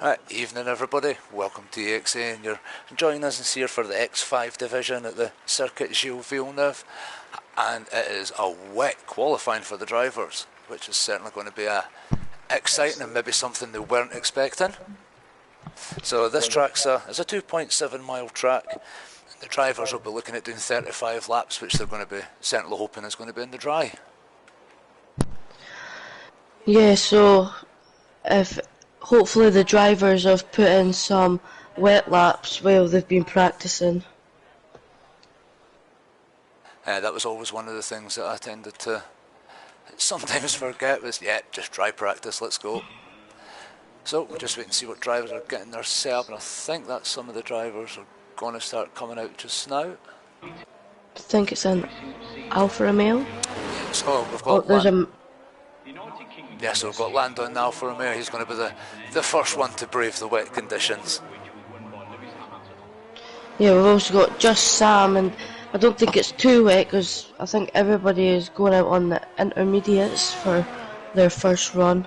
Right, evening everybody, welcome to ExA, and you're joining us here for the X5 division at the Circuit Gilles Villeneuve, and it is a wet qualifying for the drivers, which is certainly going to be exciting and maybe something they weren't expecting. So this track's a 2.7 mile track. The drivers will be looking at doing 35 laps, which they're going to be certainly hoping is going to be in the dry. Yeah, so if hopefully the drivers have put in some wet laps while they've been practicing. That was always one of the things that I tended to sometimes forget was, yeah, just dry practice, let's go. So we'll just wait and see what drivers are getting their set up, and I think that some of the drivers are going to start coming out just now. I think it's an Alfa Romeo. So we've got there's yeah, so we've got Lando in the Alfa Romeo. He's going to be the first one to brave the wet conditions. Yeah, we've also got just Sam, and I don't think it's too wet because I think everybody is going out on the intermediates for their first run.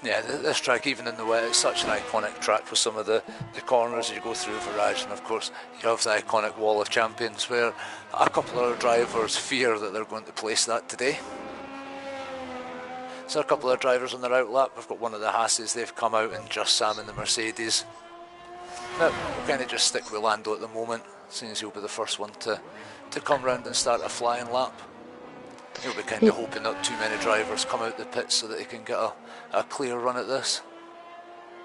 Yeah, this track, even in the wet, it's such an iconic track for some of the corners as you go through Virage, and of course you have the iconic Wall of Champions where a couple of drivers fear that they're going to place that today. So a couple of drivers on their outlap. We've got one of the Hasses, they've come out, and just Sam in the Mercedes. Now, we'll kind of just stick with Lando at the moment, seeing as he'll be the first one to come round and start a flying lap. He'll be kind of hoping not too many drivers come out the pits so that he can get a clear run at this.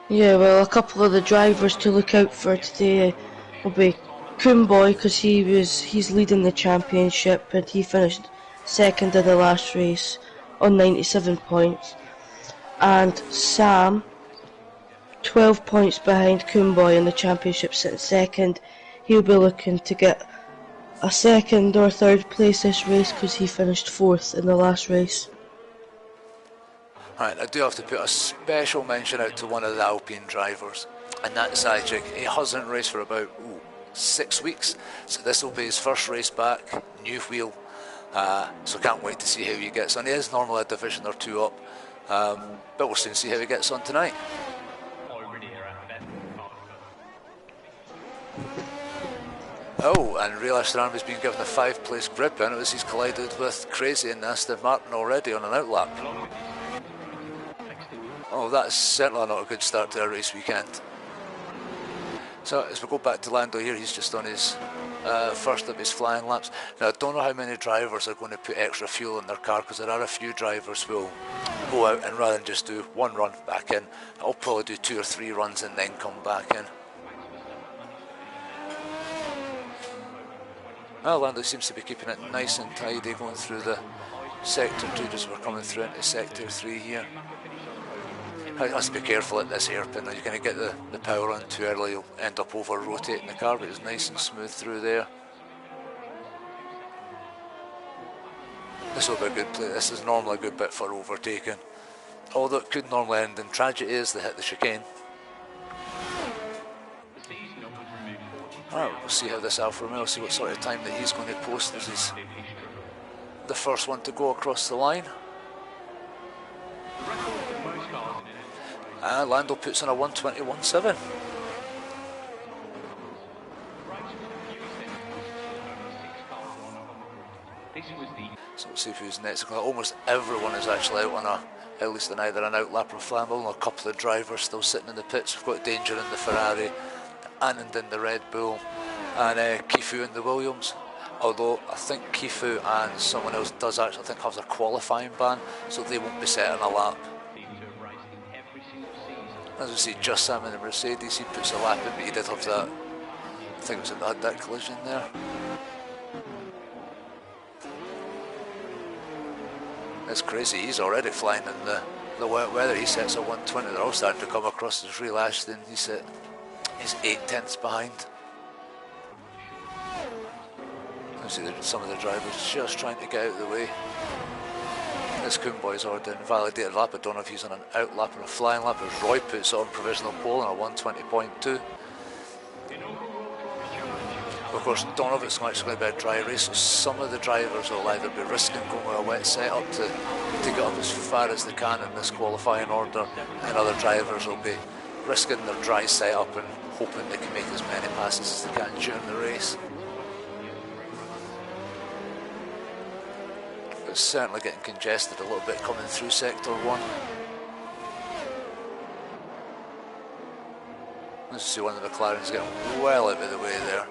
Yeah, well, a couple of the drivers to look out for today will be Kumboy, because he's leading the championship and he finished second in the last race on 97 points, and Sam 12 points behind Kumboy in the championship, sitting second. He'll be looking to get a second or third place this race because he finished fourth in the last race. Right, I do have to put a special mention out to one of the Alpine drivers, and that's Ajik. He hasn't raced for about 6 weeks, so this will be his first race back, new wheel. So can't wait to see how he gets on. He is normally a division or two up, but we'll soon see how he gets on tonight. Oh, and Real Astronomy has been given a 5th place grid penalty as he's collided with Crazy in the Aston Martin already on an outlap. Oh, that's certainly not a good start to a race weekend. So as we go back to Lando here, he's just on his first of his flying laps. Now I don't know how many drivers are going to put extra fuel in their car, because there are a few drivers who will go out and rather than just do one run back in, I'll probably do 2 or 3 runs and then come back in. Well, Lando seems to be keeping it nice and tidy going through the sector 2 as we're coming through into sector 3 here. I have to be careful at this hairpin. You're going to get the power on too early, you'll end up over rotating the car, but it's nice and smooth through there. This will be a good play. This is normally a good bit for overtaking, although it could normally end in tragedy as they hit the chicane. Alright, we'll see how this Alfa Romeo, see what sort of time that he's going to post as he's the first one to go across the line. Lando puts in a 1:21.7. So we'll see who's next. Almost everyone is actually out on at least on either an outlap or flammable. A couple of drivers still sitting in the pits. We've got Danger in the Ferrari, Anand in the Red Bull, and Kifu in the Williams. Although I think Kifu and someone else does actually have their qualifying ban, so they won't be setting a lap. As we see, just Sam in the Mercedes, he puts a lap in, but he did have that, I think it was that collision there. It's crazy, he's already flying in the wet weather. He sets a 1:20, they're all starting to come across as Real Ashton. He's 8 tenths behind. You see some of the drivers just trying to get out of the way. This Kumboy's already invalidated lap. I don't know if he's on an out lap or a flying lap, as Roy puts on provisional pole on a 1:20.2. Of course, don't know if it's actually going to be a dry race, so some of the drivers will either be risking going with a wet setup to get up as far as they can in this qualifying order, and other drivers will be risking their dry setup and hoping they can make as many passes as they can during the race. It's certainly getting congested a little bit coming through Sector 1. Let's see one of the McLarens getting well out of the way there.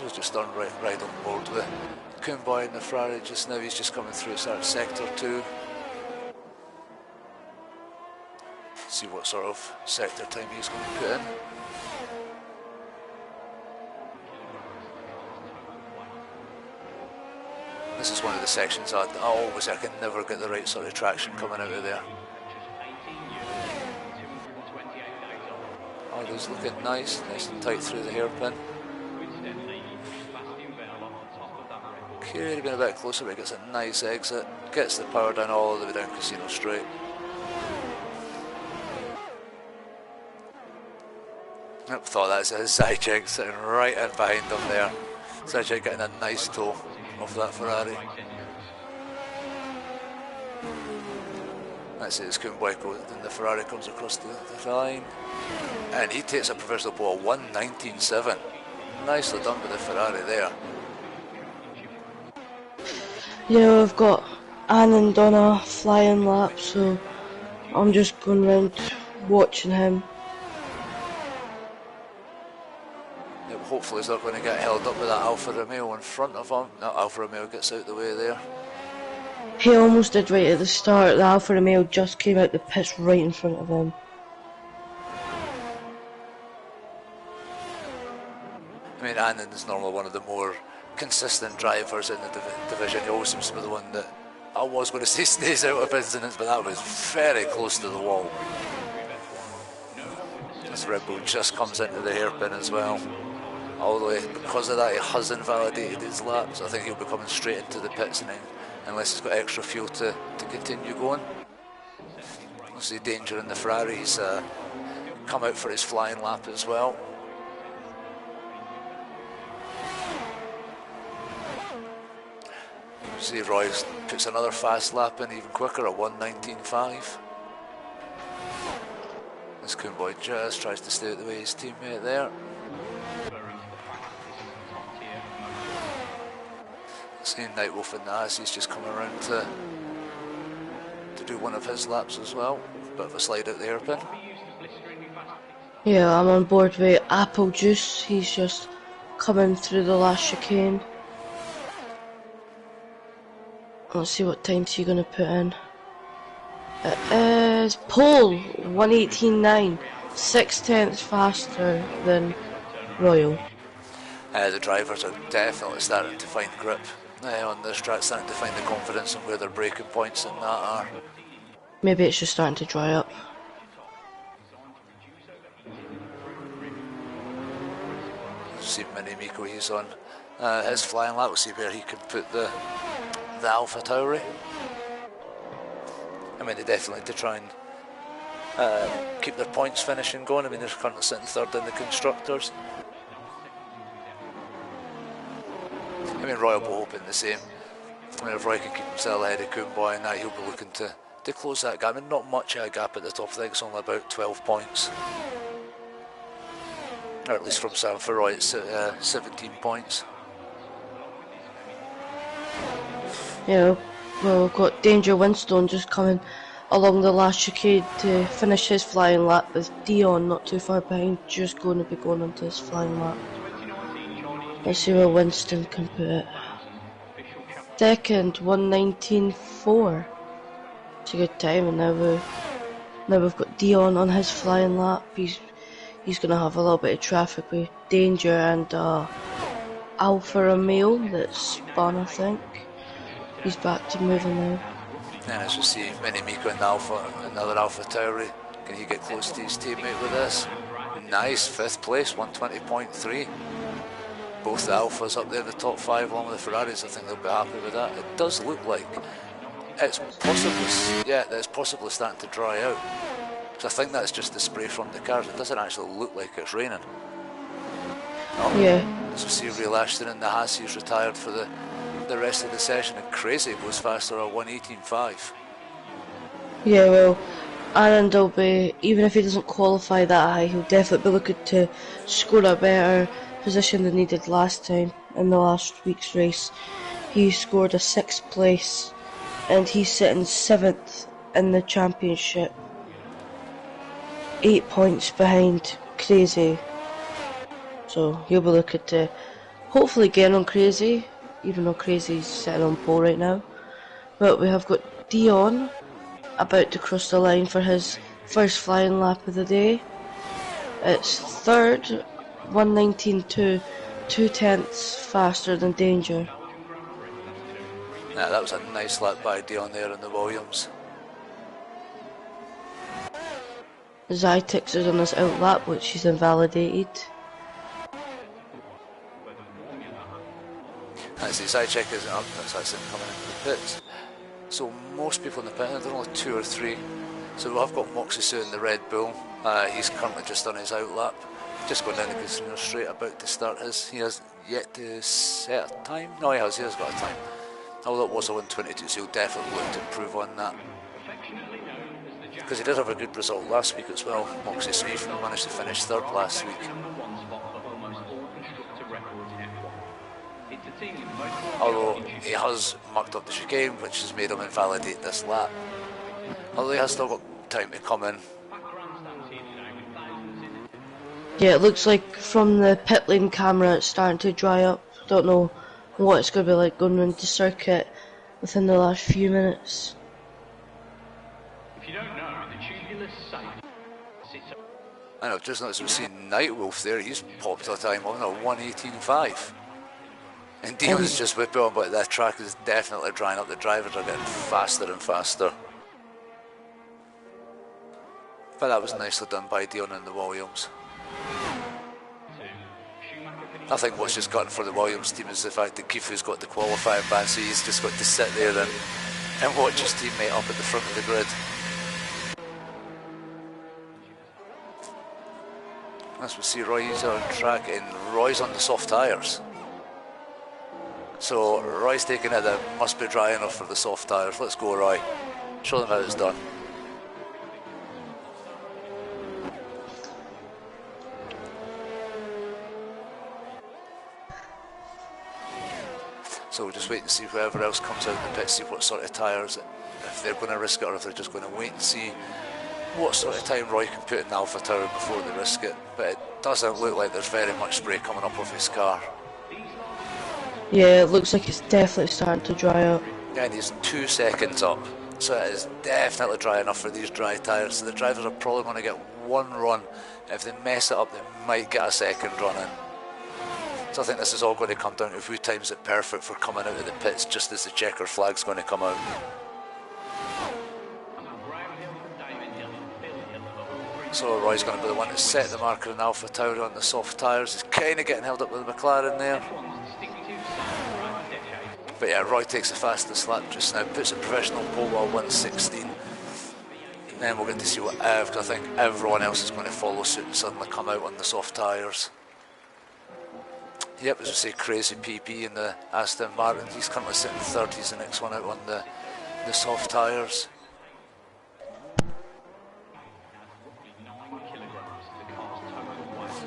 He's just done right on board with Coomboy in the Ferrari just now. He's just coming through Sector 2. See what sort of sector time he's going to put in. This is one of the sections I can never get the right sort of traction coming out of there. Oh, he's looking nice and tight through the hairpin. Could have been a bit closer, but he gets a nice exit. Gets the power down all the way down Casino Straight. I thought that's a Zajec sitting right in behind him there. Zajec getting a nice toe off that Ferrari. That's it, as Coomboy goes, then the Ferrari comes across the line. And he takes a provisional pole of 1:19.7. Nicely done with the Ferrari there. Yeah, we've got Anand on a flying lap, so I'm just going round watching him. Yeah, well, hopefully he's not going to get held up with that Alfa Romeo in front of him. That Alfa Romeo gets out the way there. He almost did right at the start. The Alfa Romeo just came out the pits right in front of him. I mean, Anand is normally one of the more consistent drivers in the division. He always seems to be the one that I was going to say stays out of incidents, but that was very close to the wall. This Red Bull just comes into the hairpin as well. Although because of that he has invalidated his laps. I think he'll be coming straight into the pits and then, unless he's got extra fuel to continue going. You see danger in the Ferrari. He's come out for his flying lap as well. See Roy puts another fast lap in even quicker at 1:19.5. This Coomboy just tries to stay out the way of his teammate there. Seeing Nightwolf in the ass, he's just coming around to do one of his laps as well. Bit of a slide out the hairpin. Yeah, I'm on board with Apple Juice. He's just coming through the last chicane. Let's see what time's he going to put in. It is pole 1:18.9, 6/10 faster than Royal. The drivers are definitely starting to find grip on this track, starting to find the confidence in where their braking points and that are. Maybe it's just starting to dry up. See Mini Miko, he's on his flying lap. We'll see where he can put the Alpha Tauri. I mean, they definitely need to try and keep their points finishing going. I mean, they're currently sitting third in the constructors. I mean, Roy will be hoping the same. I mean, if Roy can keep himself ahead of Coomboy and that, he'll be looking to close that gap. I mean, not much of a gap at the top. I think it's only about 12 points. Or at least from Sam for Roy, it's 17 points. Yeah, well, we've got Danger Winstone just coming along the last chicane to finish his flying lap, with Dion not too far behind, just going to be going onto his flying lap. Let's see where Winston can put it. Second, 1:19.4. It's a good time, and now we've got Dion on his flying lap. He's going to have a little bit of traffic with Danger and Alfa Romeo that's spun, I think. He's back to moving now. And as you see, Mini Miko and another Alpha Tauri. Can he get close to his teammate with this? Nice, 5th place, 120.3. Both the Alphas up there in the top 5 along with the Ferraris. I think they'll be happy with that. It does look like it's possibly starting to dry out. So I think that's just the spray from the cars. It doesn't actually look like it's raining. Yeah. As we see Real Ashton and the Hassies retired for the rest of the session, and Crazy goes faster at 1:18.5. Yeah, well, Aaron will be, even if he doesn't qualify that high, he'll definitely be looking to score a better position than he did last time in the last week's race. He scored a 6th place and he's sitting 7th in the championship. 8 points behind Crazy. So he'll be looking to hopefully get on Crazy, even though Crazy's sitting on pole right now. But we have got Dion about to cross the line for his first flying lap of the day. It's 3rd, 1:19.2, 2/10 faster than Danger. Nah, that was a nice lap by Dion there in the Williams. Zytix is on his out lap, which he's invalidated. As the side check is up, that's actually coming into the pits. So most people in the pit, there are only 2 or 3. So I've got Moxie Sue in the Red Bull. He's currently just on his out lap, just going down the casino straight, about to start his. He has yet to set a time. No, he has got a time. Although it was a 1:22, so he'll definitely look to improve on that. Because he did have a good result last week as well. Moxie Sue managed to finish 3rd last week. Although he has mucked up the chicane, which has made him invalidate this lap. Although he has still got time to come in. Yeah, it looks like from the pit lane camera it's starting to dry up. Don't know what it's going to be like going around the circuit within the last few minutes. If you don't know, the tubular safe sits up. I know, just noticed we've seen Nightwolf there. He's popped a time on a 1:18.5. And Dion's just whipping on, but that track is definitely drying up. The drivers are getting faster and faster. But that was nicely done by Dion and the Williams. I think what's just gotten for the Williams team is the fact that Kifu's got the qualifying ban, so he's just got to sit there and watch his teammate up at the front of the grid. As we see, Roy's on track, and Roy's on the soft tyres. So Roy's taking it that must be dry enough for the soft tyres. Let's go, Roy. Show them how it's done. So we'll just wait and see whoever else comes out in the pit, see what sort of tyres, if they're going to risk it or if they're just going to wait and see what sort of time Roy can put in the Alpha Tower before they risk it. But it doesn't look like there's very much spray coming up off his car. Yeah, it looks like it's definitely starting to dry up. Yeah, and he's 2 seconds up. So it is definitely dry enough for these dry tyres. So the drivers are probably going to get 1 run. If they mess it up, they might get a 2nd run in. So I think this is all going to come down to who times it perfect for coming out of the pits just as the checker flag's going to come out. So Roy's going to be the one to set the marker in Alpha Tower on the soft tyres. He's kind of getting held up with the McLaren there. But yeah, Roy takes the fastest lap just now, puts a professional pole while 1:16. Then we'll get to see what because I think everyone else is going to follow suit and suddenly come out on the soft tyres. Yep, as we say, Crazy PP in the Aston Martin. He's currently sitting 3rd. He's the next one out on the soft tyres.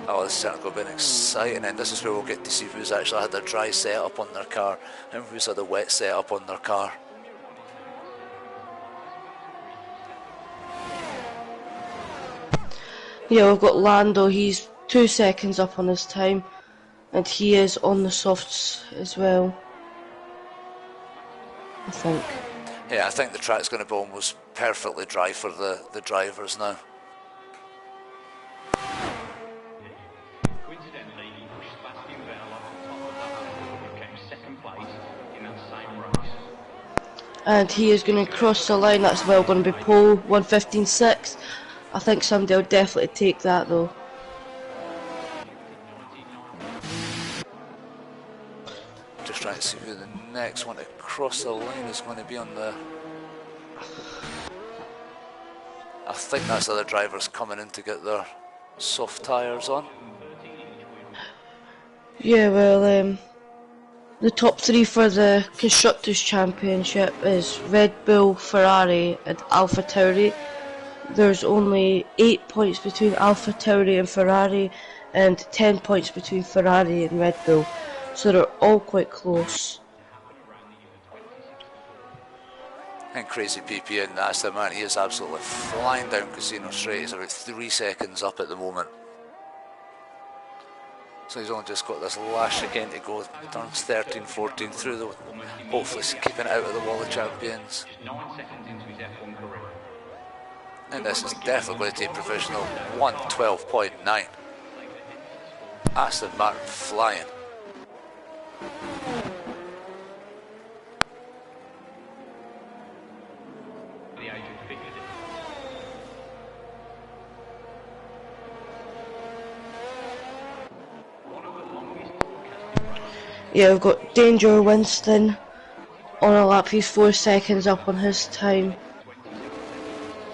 Oh, this is certainly going to be an exciting end. This is where we'll get to see who's actually had their dry setup on their car and who's had a wet setup on their car. Yeah, we've got Lando. He's 2 seconds up on his time. And he is on the softs as well, I think. Yeah, I think the track's going to be almost perfectly dry for the drivers now. Coincidentally, he pushed Sebastian Vettel off the top of that who came 2nd place in that same race. And he is going to cross the line. That's well going to be pole 1:15.6. I think somebody will definitely take that though. Just trying to see who the next one to cross the line is going to be on the... I think that's other drivers coming in to get their soft tyres on. Yeah, well, the top three for the Constructors' Championship is Red Bull, Ferrari and AlphaTauri. There's only 8 points between AlphaTauri and Ferrari and 10 points between Ferrari and Red Bull, so they're all quite close. And Crazy PP in Aston, man, he is absolutely flying down Casino Straight. He's about 3 seconds up at the moment. So he's only just got this last chicane to go. Turns 13, 14 through the, hopefully keeping it out of the wall of champions. And this is definitely going to take provisional 1:12.9. Aston Martin flying. Yeah, we've got Danger Winston on a lap. He's 4 seconds up on his time.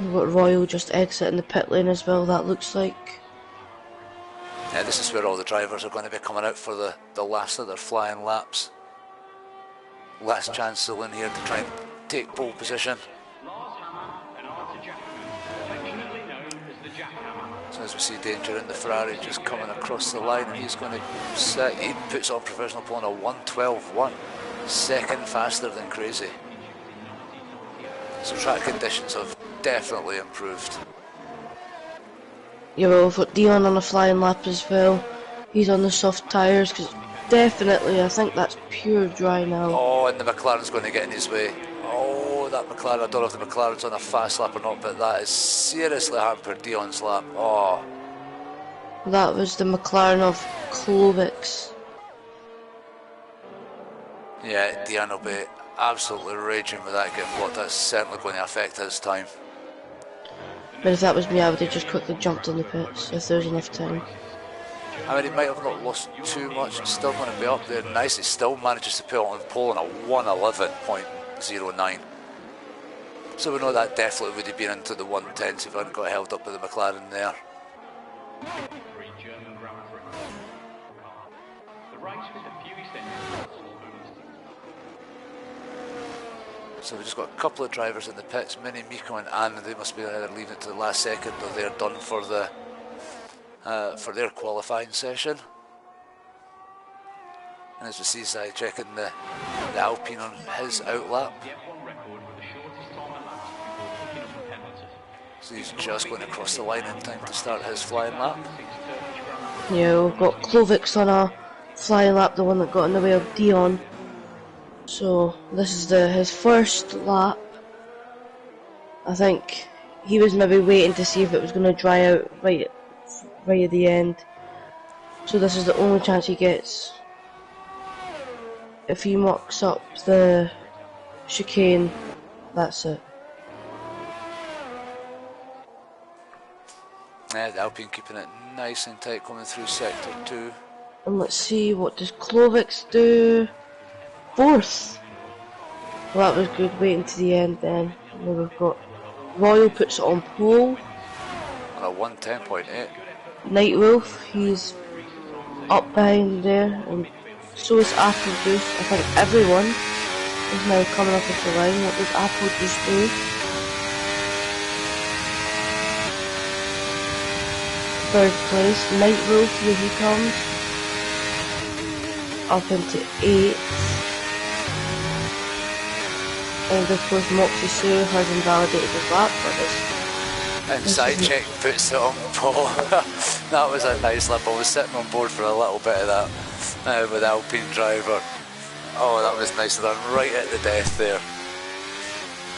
We've got Royal just exiting the pit lane as well, that looks like. Yeah, this is where all the drivers are going to be coming out for the last of their flying laps. Last chance still in here to try and take pole position. So as we see Danger in the Ferrari just coming across the line, and he's going to set, he puts on provisional pole on a 1:12.1, second faster than Crazy. So track conditions have definitely improved. Yeah, well, we've got Dion on a flying lap as well. He's on the soft tyres, because definitely, I think that's pure dry now. Oh, and the McLaren's going to get in his way. Oh, that McLaren, I don't know if the McLaren's on a fast lap or not, but that is seriously hampered Dion's lap. Oh. That was the McLaren of Klovics. Yeah, Dion will be absolutely raging with that getting blocked. That's certainly going to affect his time. But if that was me, I would have just quickly jumped in the pits, if there was enough time. I mean, he might have not lost too much, he's still going to be up there nice. He still manages to put on pole on a 1:11.09. So we know that definitely would have been into the 110s if he hadn't got held up by the McLaren there. So we've just got a couple of drivers in the pits, Mini, Miko and Anne. They must be either leaving it to the last second or they're done for their qualifying session. And as we see Zai checking the Alpine on his outlap. So he's just going to cross the line in time to start his flying lap. Yeah, we've got Klovics on a flying lap, the one that got in the way of Dion. So this is his first lap. I think he was maybe waiting to see if it was going to dry out right at the end. So this is the only chance he gets. If he mucks up the chicane, that's it. Yeah, the Alpine keeping it nice and tight coming through sector 2. And let's see, what does Klovics do? 4th. Well, that was good, waiting to the end then. And then we've got Royal puts it on pole. On a 1:10.8. Nightwolf, he's up behind there, and so is Apple Juice. I think everyone is now coming up with the line. What does Apple Juice do? Third place, Nightwolf, here he comes. Up into 8th. And of course Moxie Sue has invalidated his lap for this. And Sidecheck puts it on pole. That was a nice lap. I was sitting on board for a little bit of that with Alpine driver. Oh, that was nice of them, right at the death there.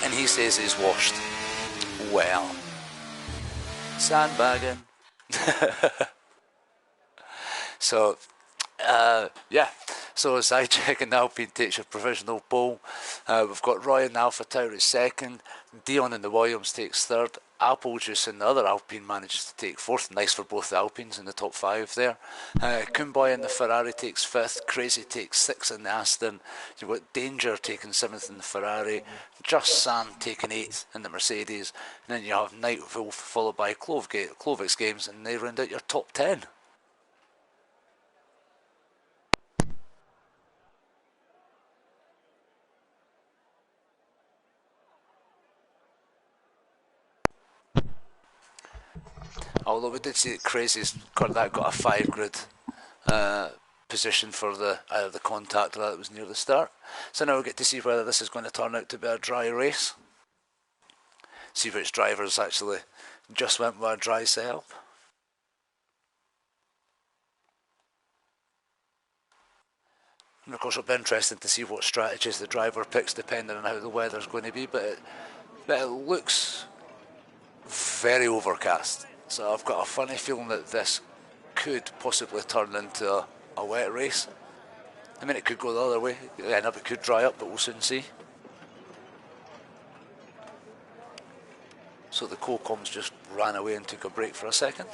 And he says he's washed. Well, sandbagging. So, yeah. So Sidecheck and Alpine takes your provisional pole. We've got Roy and AlphaTauri second. Dion and the Williams takes third. Apple Juice and the other Alpine manages to take fourth. Nice for both the Alpines in the top five there. Kumboy in the Ferrari takes fifth. Crazy takes sixth in the Aston. You've got Danger taking seventh in the Ferrari. Just Sam taking eighth in the Mercedes. And then you have Night Wolf followed by Clovex Games, and they round out your top 10. Although we did see that Crazy's got a 5 grid position for either the contact or that was near the start. So now we get to see whether this is going to turn out to be a dry race. See which drivers actually just went with a dry setup. And of course it'll be interesting to see what strategies the driver picks depending on how the weather's going to be, but it looks very overcast. So I've got a funny feeling that this could possibly turn into a wet race. I mean, it could go the other way, and it could dry up, but we'll soon see. So the co-coms just ran away and took a break for a second.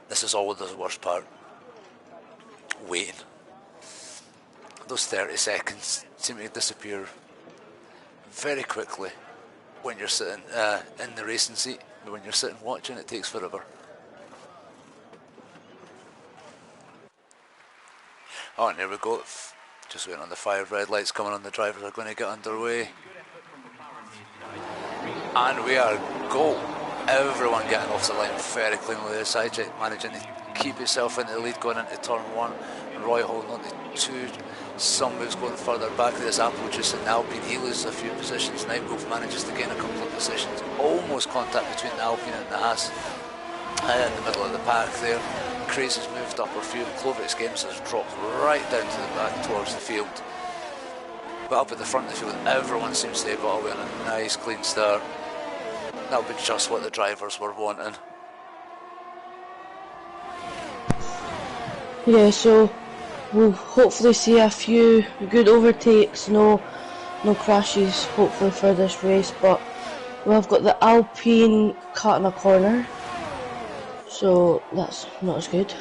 This is always the worst part. Waiting. Those 30 seconds seem to disappear very quickly when you're sitting in the racing seat. But when you're sitting watching, it takes forever. Oh, and here we go. Just waiting on the 5 red lights coming on. The drivers are going to get underway. And we are go. Everyone getting off the line very cleanly. The side check managing to keep himself in the lead going into turn 1. Roy holding on to 2. Some moves going further back. There's Apple Juice and Alpine. He loses a few positions. Night Wolf manages to gain a couple of positions. Almost contact between the Alpine and the Haas. In the middle of the pack there. Crazy's moved up a few. Clovex Games has dropped right down to the back towards the field. But up at the front of the field, everyone seems to have got away on a nice clean start. That'll be just what the drivers were wanting. Yeah, so we'll hopefully see a few good overtakes, no crashes hopefully for this race, but we've got the Alpine cutting a corner, so that's not as good.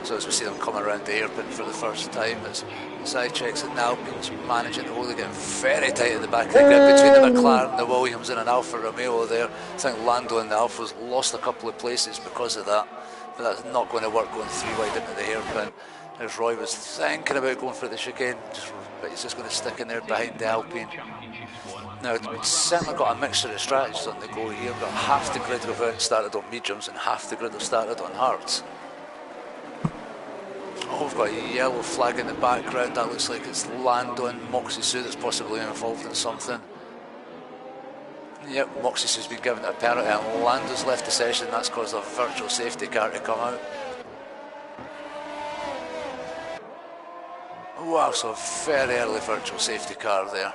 So as we see them come around the hairpin for the first time, it's side checks and the Alpine's managing to hold it, getting very tight at the back of the grid between the McLaren, the Williams and an Alfa Romeo there. I think Lando and the Alfas lost a couple of places because of that, but that's not going to work going 3 wide into the hairpin. As Roy was thinking about going for the chicane, but he's just going to stick in there behind the Alpine. Now, we've certainly got a mixture of strategies on the go here. We've got half the grid have started on mediums and half the grid have started on hards. Oh, we've got a yellow flag in the background. That looks like it's Lando and Moxie Sue that's possibly involved in something. Yep, Moxie Sue's been given a penalty and Lando's left the session. That's caused a virtual safety car to come out. Wow, so a very early virtual safety car there.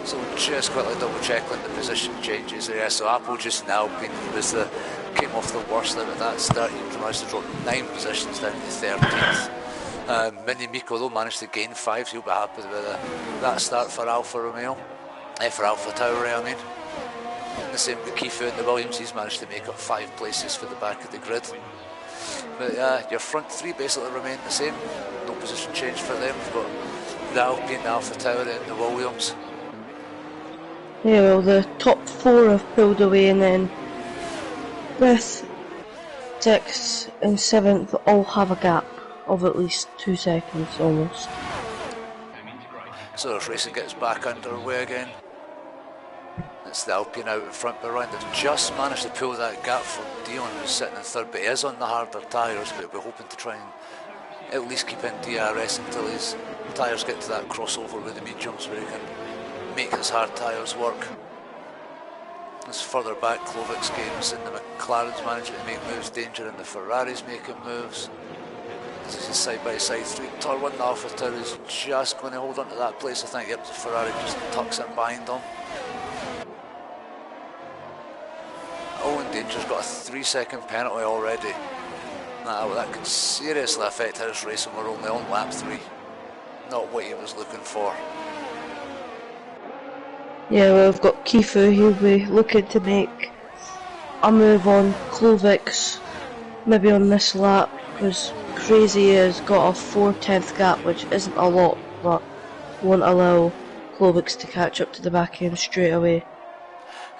So we'll just quickly double check on the position changes there. So Apple Juice now came off the worst out of that start. He managed to drop 9 positions down to 13th. Mini Miko though managed to gain 5, so he'll be happy with that start for Alfa Romeo. For Alpha Tauri, I mean. And the same with Kifu and the Williams, he's managed to make up 5 places for the back of the grid. But your front 3 basically remain the same. No position change for them. We've got the Alpine, the Alpha Tauri and the Williams. Yeah, well, the top 4 have pulled away, and then 5th, 6th and 7th all have a gap of at least 2 seconds almost. So this racing gets back underway again. It's the Alpine out in front behind. They've just managed to pull that gap from Dion, who's sitting in 3rd, but he is on the harder tyres, but we're hoping to try and at least keep in DRS until his tyres get to that crossover with the mediums where he can make his hard tyres work. It's further back, Clovex Games and the McLaren's managing to make moves. Danger and the Ferrari's making moves. This is side by side through turn 1. The Alpha Tauri is just going to hold on to that place, I think. Yep, the Ferrari just tucks in behind them. Oh, and Danger's got a 3-second penalty already. Well, that could seriously affect his race, and we're only on lap 3. Not what he was looking for. Yeah, well, we've got Kifu. He'll be looking to make a move on Klovik's, maybe on this lap, because Crazy has got a 4/10 gap, which isn't a lot, but won't allow Klovik's to catch up to the back end straight away.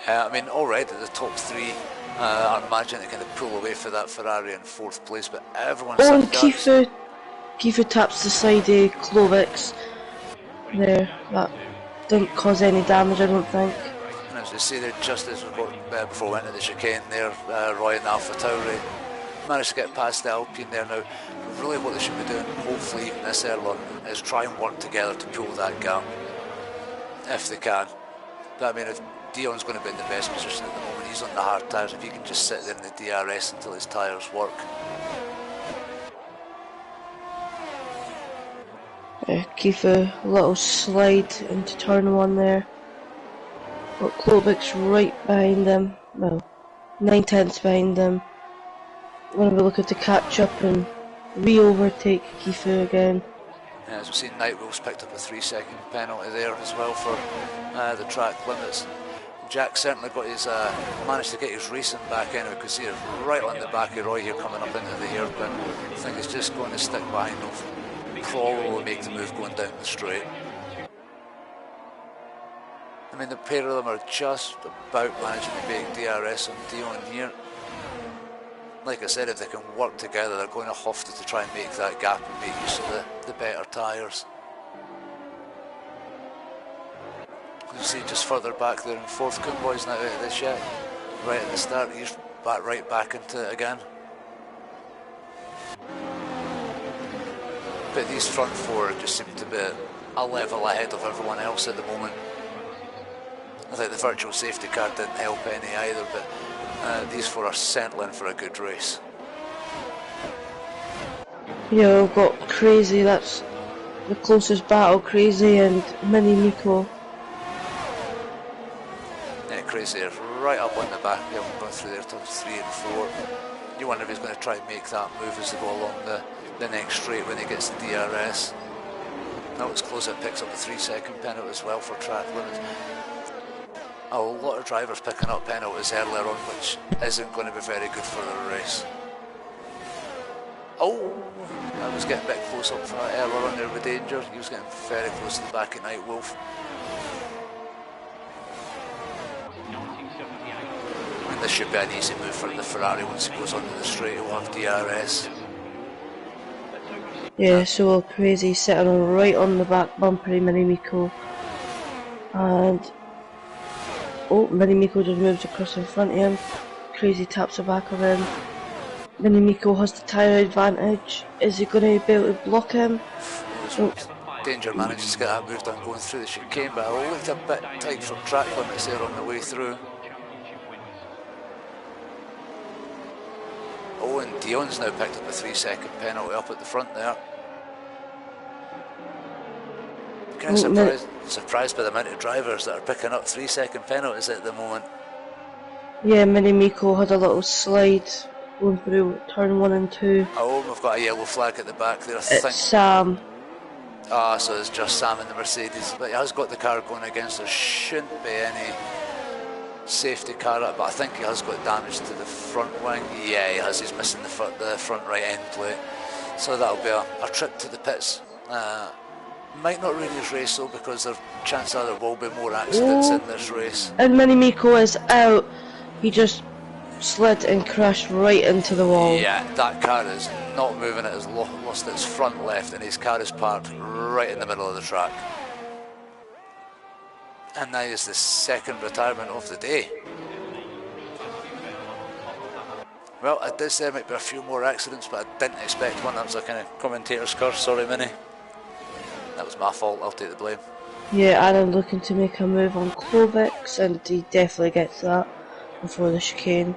I mean, already the top 3 are imagining to kind of pull away for that Ferrari in 4th place, but everyone's... Oh, and Kifu taps the side of Klovik's there. That didn't cause any damage, I don't think. And as we see there, just as we got before we went to the chicane there, Roy and Alpha Tauri managed to get past the Alpine there. Now, really what they should be doing, hopefully even this early on, is try and work together to pull that gap, if they can. But I mean, if Dion's going to be in the best position at the moment, he's on the hard tyres, if he can just sit there in the DRS until his tyres work. Kifu, a little slide into turn 1 there. Got Klovik's right behind him, well, 9/10 behind him. Going to be looking to catch up and re-overtake Kifu again. As we've seen, Nightwheel's picked up a 3-second penalty there as well for the track limits. Jack certainly got his managed to get his racing back in, because he's right on the back of Roy here coming up into the hairpin. I think he's just going to stick behind him, probably make the move going down the straight. I mean, the pair of them are just about managing to make DRS on Dion here. Like I said, if they can work together, they're going to have to try and make that gap and make use of the better tyres. You see just further back there in 4th, Kumboy's not out of this yet. Right at the start, he's right back into it again. But these front 4 just seem to be a level ahead of everyone else at the moment. I think the virtual safety car didn't help any either, but these 4 are settling for a good race. Yeah, we've got Crazy, that's the closest battle, Crazy and Mini Miko. Yeah, Crazy is right up on the back, we haven't gone through there till 3 and 4. You wonder if he's going to try and make that move as they go along the next straight when he gets the DRS. Now it's close, it picks up a 3-second penalty as well for track limits. A lot of drivers picking up penalties earlier on, which isn't going to be very good for the race. Oh, I was getting a bit close up for that earlier on there with danger. He was getting very close to the back of Nightwolf. I mean, this should be an easy move for the Ferrari. Once he goes onto the straight, he'll have DRS. Yeah, so we're Crazy sitting on right on the back bumper of Mini Miko. And oh, Mini Miko just moves across in front of him. Crazy taps the back of him. Mini Miko has the tyre advantage. Is he going to be able to block him? Oh. Danger manages to get that move done going through the chicane, but it looked a bit tight for track limits there on the way through. Oh, and Dion's now picked up a 3-second penalty up at the front there. Kind of surprised by the amount of drivers that are picking up 3-second penalties at the moment. Yeah, Mini Miko had a little slide going through turn 1 and 2. Oh, we've got a yellow flag at the back there. It's Sam. Ah, so it's just Sam in the Mercedes, but he has got the car going against. There shouldn't be any safety car up, but I think he has got damage to the front wing. Yeah, he has. He's missing the front right end plate, so that'll be a trip to the pits. Might not ruin his race though, because the chances are there will be more accidents in this race. And Mini Miko is out. He just slid and crashed right into the wall. Yeah, that car is not moving. It has lost its front left, and his car is parked right in the middle of the track. And that is the 2nd retirement of the day. Well, I did say there might be a few more accidents, but I didn't expect one. That was a kind of commentator's curse. Sorry, Minnie. That was my fault. I'll take the blame. Yeah, Adam looking to make a move on Klovik's, and he definitely gets that before the chicane.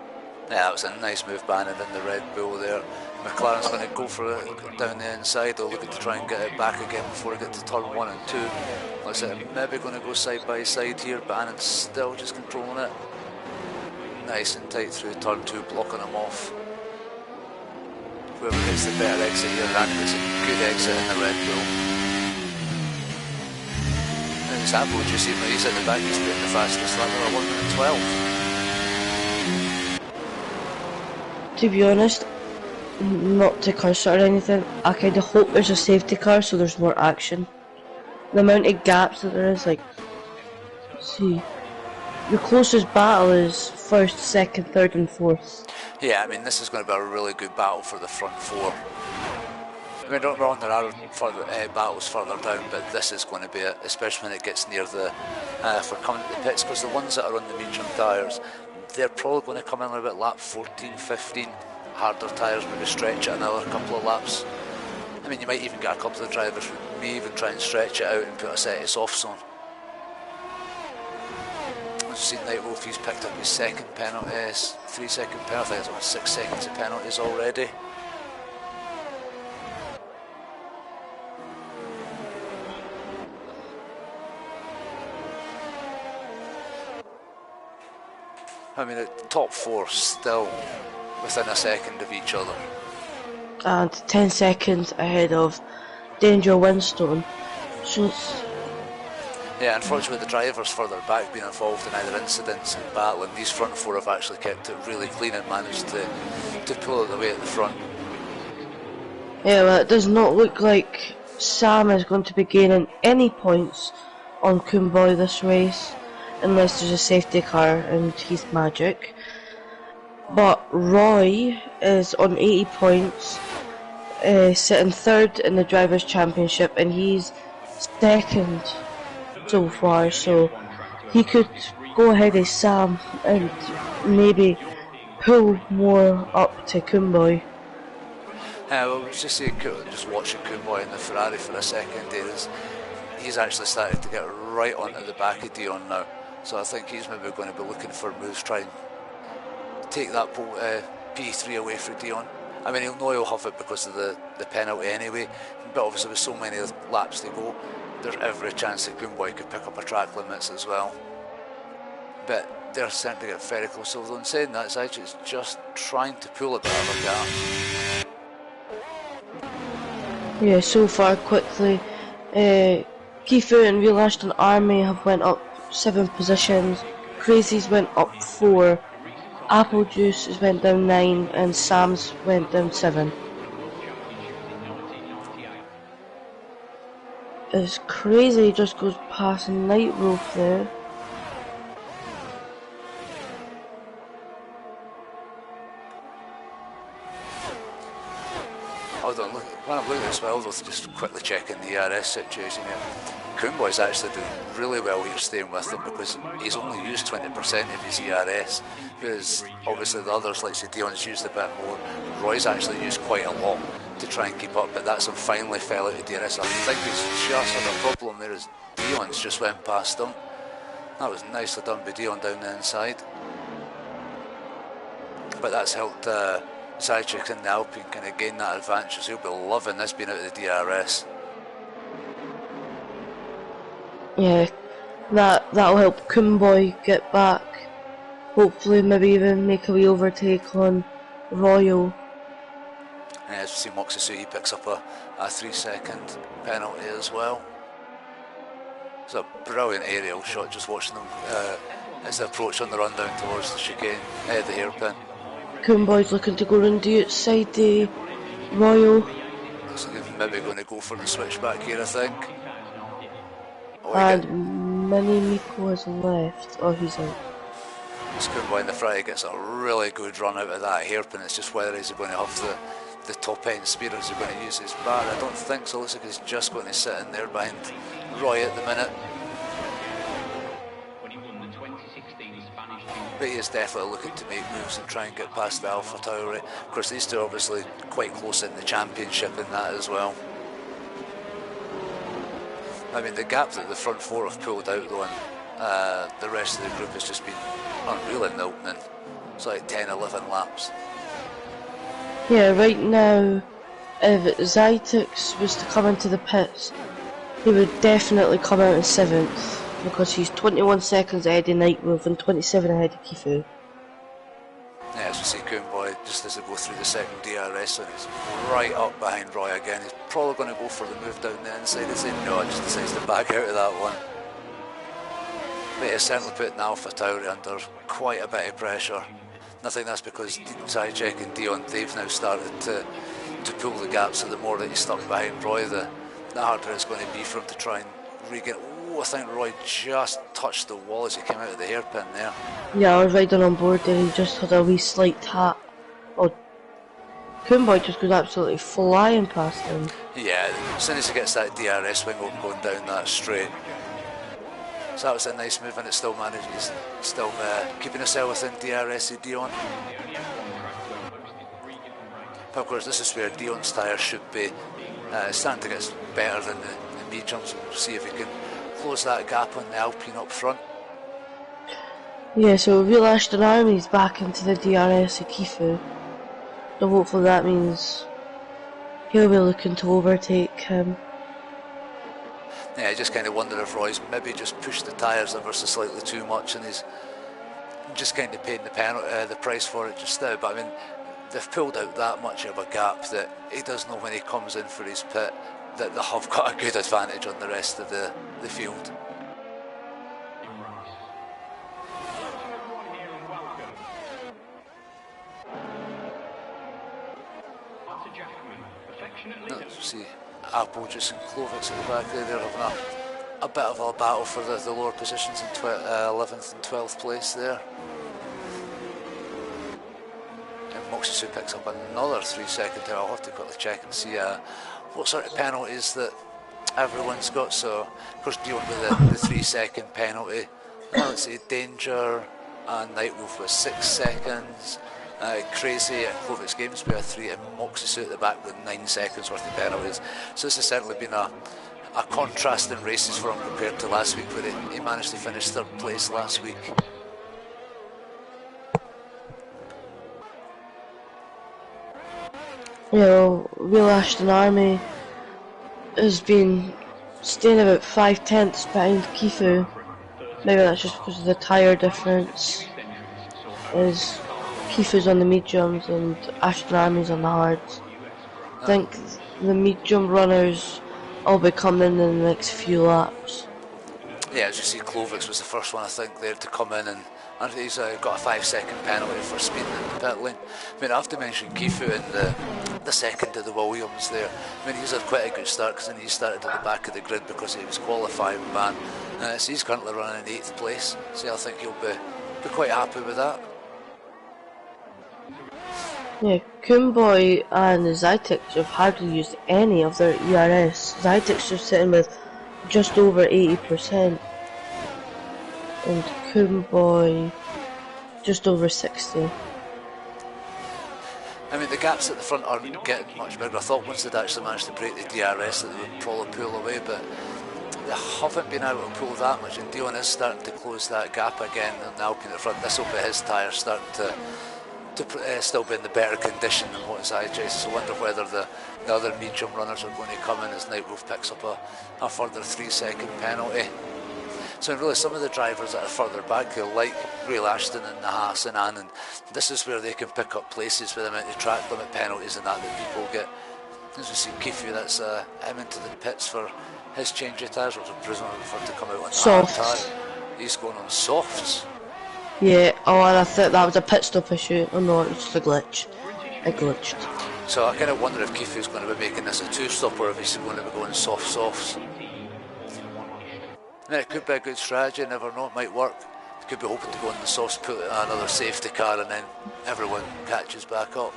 Yeah, that was a nice move banning in the Red Bull there. McLaren's going to go for it down the inside, though, looking to try and get it back again before I get to turn 1 and 2. Like I said, maybe going to go side by side here, Bannon's still just controlling it. Nice and tight through turn 2, blocking him off. whoever gets the better exit here. Randy gets a good exit in the Red Bull. And it's Apple, just even though he's at the back, he's putting the fastest lap of 1 minute 12. To be honest, not to curse or anything, I kind of hope there's a safety car so there's more action. The amount of gaps that there is, like, let's see, your closest battle is first, second, third and fourth. Yeah, I mean, this is going to be a really good battle for the front four. I mean, don't get me wrong, there are further, battles further down, but this is going to be it, especially when it gets near the, for coming to the pits, because the ones that are on the medium tyres, they're probably going to come in a little bit lap 14, 15, harder tyres, maybe stretch it another couple of laps. I mean, you might even get a couple of drivers who may even try and stretch it out and put a set of softs on. I've seen Night Wolf, he's picked up his second penalty, 3-second penalty, I think it's on 6 seconds of penalties already. I mean, the top four still within a second of each other. And 10 seconds ahead of Danger Winstone. So it's... Yeah, unfortunately the drivers further back being involved in either incidents and battling, these front four have actually kept it really clean and managed to pull it away at the front. Yeah, well, it does not look like Sam is going to be gaining any points on Kumboy this race, unless there's a safety car and he's magic. But Roy is on 80 points, sitting third in the Drivers' Championship, and he's second so far, so he could go ahead of Sam and maybe pull more up to Kumboy. Well, just watching Kumboy in the Ferrari for a second there, he's actually started to get right onto the back of Dion now, so I think he's maybe going to be looking for moves, try and take that P3 away from Dion. I mean, he'll know he'll have it because of the penalty anyway, but obviously with so many laps to go, there's every chance that Kumboy could pick up a track limits as well. But they're starting to get very close, so in saying that, Zajic is just trying to pull a bit of a gap. Yeah, so far quickly, Kifu and Real Ashton Army have went up 7 positions, Crazy's went up 4, Apple Juice has went down 9, and Sam's went down 7. It's crazy, just goes past Night Wolf there. Hold on, when I'm looking at this well, though, just quickly checking the ERS situation here. Kumboy's actually doing really well here staying with them because he's only used 20% of his ERS, whereas obviously the others, like say Dion's used a bit more. Roy's actually used quite a lot to try and keep up, but that's him finally fell out of DRS. I think he's just had a problem there as Dion's just went past him. That was nicely done by Dion down the inside. But that's helped Zajic in the Alpine kind of gain that advantage, so he'll be loving this being out of the DRS. Yeah, that'll help Kumboy get back. Hopefully maybe even make a wee overtake on Royal. And as we see Moxie, he picks up a 3-second penalty as well. It's a brilliant aerial shot just watching them as they approach on the run down towards the chicane, the hairpin. Kumboy's looking to go round the outside the Royal. Looks like he's maybe going to go for the switchback here, I think. And Mini Miko has left. Oh, he's out. This Kumboy in the front, he gets a really good run out of that hairpin. It's just whether he's going to have the top end speed or is he going to use his bar. I don't think so. Looks like he's just going to sit in there behind Roy at the minute. But he is definitely looking to make moves and try and get past the Alpha Tauri. Of course, these two are obviously quite close in the championship in that as well. I mean, the gap that the front four have pulled out though, and the rest of the group has just been unreal in the opening. It's like 10, 11 laps. Yeah, right now, if Zytix was to come into the pits, he would definitely come out in 7th, because he's 21 seconds ahead of Nightwolf and 27 ahead of Kifu. Yeah, as we see Coonboy, just as they go through the second DRS, and he's right up behind Roy again. He's probably going to go for the move down the inside. He's saying no, just decides to back out of that one. But he's certainly putting AlphaTauri under quite a bit of pressure. And I think that's because Zajek and Dion, they've now started to pull the gap, so the more that he's stuck behind Roy, the harder it's going to be for him to try and regain. Oh, I think Roy just touched the wall as he came out of the hairpin there. Yeah, I was riding on board there, he just had a wee slight tap. Oh, Coonboy just goes absolutely flying past him. Yeah, as soon as he gets that DRS swing up going down that straight. So that was a nice move, and it still manages, still keeping himself within DRS of Dion. But of course, this is where Dion's tyres should be starting to get better than the mediums. We'll see if he can close that gap on the Alpine up front. Yeah, so Real Ashton Army's back into the DRS of Kifu. So hopefully that means he'll be looking to overtake him. Yeah, I just kind of wonder if Roy's maybe just pushed the tyres ever so slightly too much, and he's just kind of paying the price for it just now. But I mean, they've pulled out that much of a gap that he does know when he comes in for his pit that they have got a good advantage on the rest of the field. Let's see, Apple just and Clovis at the back there. They're having a bit of a battle for the lower positions in 11th and 12th place there. And Moxie picks up another 3-second there. I'll have to quickly check and see what sort of penalties that everyone's got. So, of course, dealing with the 3-second penalty. Let's see, Danger and Nightwolf with 6 seconds. Crazy at Clovis Games with a 3, and Moxie at the back with 9 seconds worth of penalties. So this has certainly been a contrast in races for him compared to last week, where he managed to finish 3rd place last week. You know, Real Ashton Army has been staying about 5/10 behind Kifu. Maybe that's just because of the tyre difference. Is Kifu's on the mediums and Ashton Army's on the hards. I think the medium runners will be coming in the next few laps. Yeah, as you see, Clovis was the first one, I think, there to come in, and he's got a 5-second penalty for speeding in the pit lane. I mean, I have to mention Kifu in the second of the Williams there. I mean, he's had quite a good start, because then he started at the back of the grid because he was qualifying man. So he's currently running in 8th place, so I think he'll be quite happy with that. Yeah, Coonboy and Zytex have hardly used any of their ERS. Zytex are sitting with just over 80%, and Coonboy just over 60%. I mean, the gaps at the front aren't getting much bigger. I thought once they'd actually managed to break the DRS that they would probably pull away, but they haven't been able to pull that much, and Dion is starting to close that gap again on the Alpine at the front. This will be his tyres starting to still be in the better condition than what his IJ. So I wonder whether the other medium runners are going to come in as Nightwolf picks up a further 3-second penalty. So really, some of the drivers that are further back here, like Real Ashton and Nahas and Annan, this is where they can pick up places with the amount of track limit penalties and that people get. As we see Kifu, that's him into the pits for his change of tyres, which is presumably for to come out on the hard tyre. He's going on softs. Yeah, oh, and I thought that was a pit stop issue. Oh no, it was just a glitch. It glitched. So I kind of wonder if Kifu's going to be making this a 2-stop, or if he's going to be going softs. I mean, it could be a good strategy, never know, it might work. He could be hoping to go on the softs, put another safety car, and then everyone catches back up.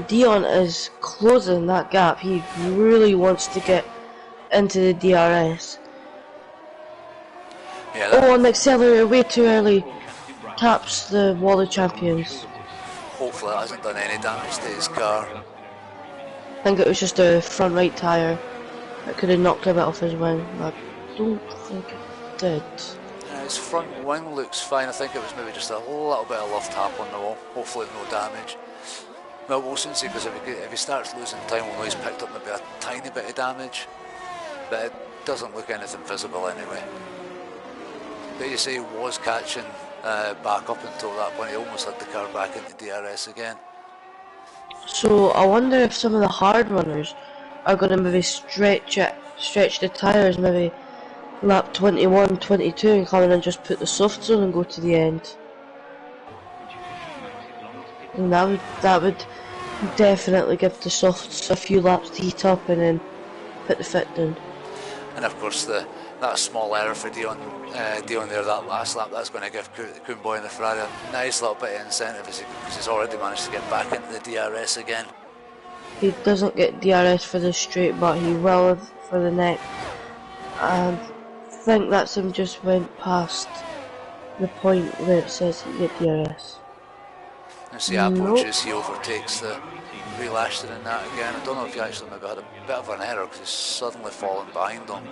Dion is closing that gap. He really wants to get into the DRS. Yeah, oh, and the accelerator way too early. Taps the wall of champions. Hopefully it hasn't done any damage to his car. I think it was just a front right tyre that could have knocked a bit off his wing. I don't think it did. His front wing looks fine. I think it was maybe just a little bit of love tap on the wall. Hopefully no damage. Well, we'll soon see, because if he starts losing time, we'll know he's picked up maybe a tiny bit of damage. But it doesn't look anything visible anyway. But you say he was catching back up until that point. He almost had the car back into DRS again. So I wonder if some of the hard runners are going to maybe stretch the tyres, maybe lap 21, 22 and come in and just put the softs on and go to the end. And that would definitely give the softs a few laps to heat up and then put the fit down. And of course that small error for Dion there, that last lap, that's going to give Kumboy and the Ferrari a nice little bit of incentive because he's already managed to get back into the DRS again. He doesn't get DRS for the straight, but he will for the next. And I think that's him just went past the point where it says he get DRS. As the approaches, he overtakes the real Ashton in that again. I don't know if he actually maybe had a bit of an error because he's suddenly fallen behind him.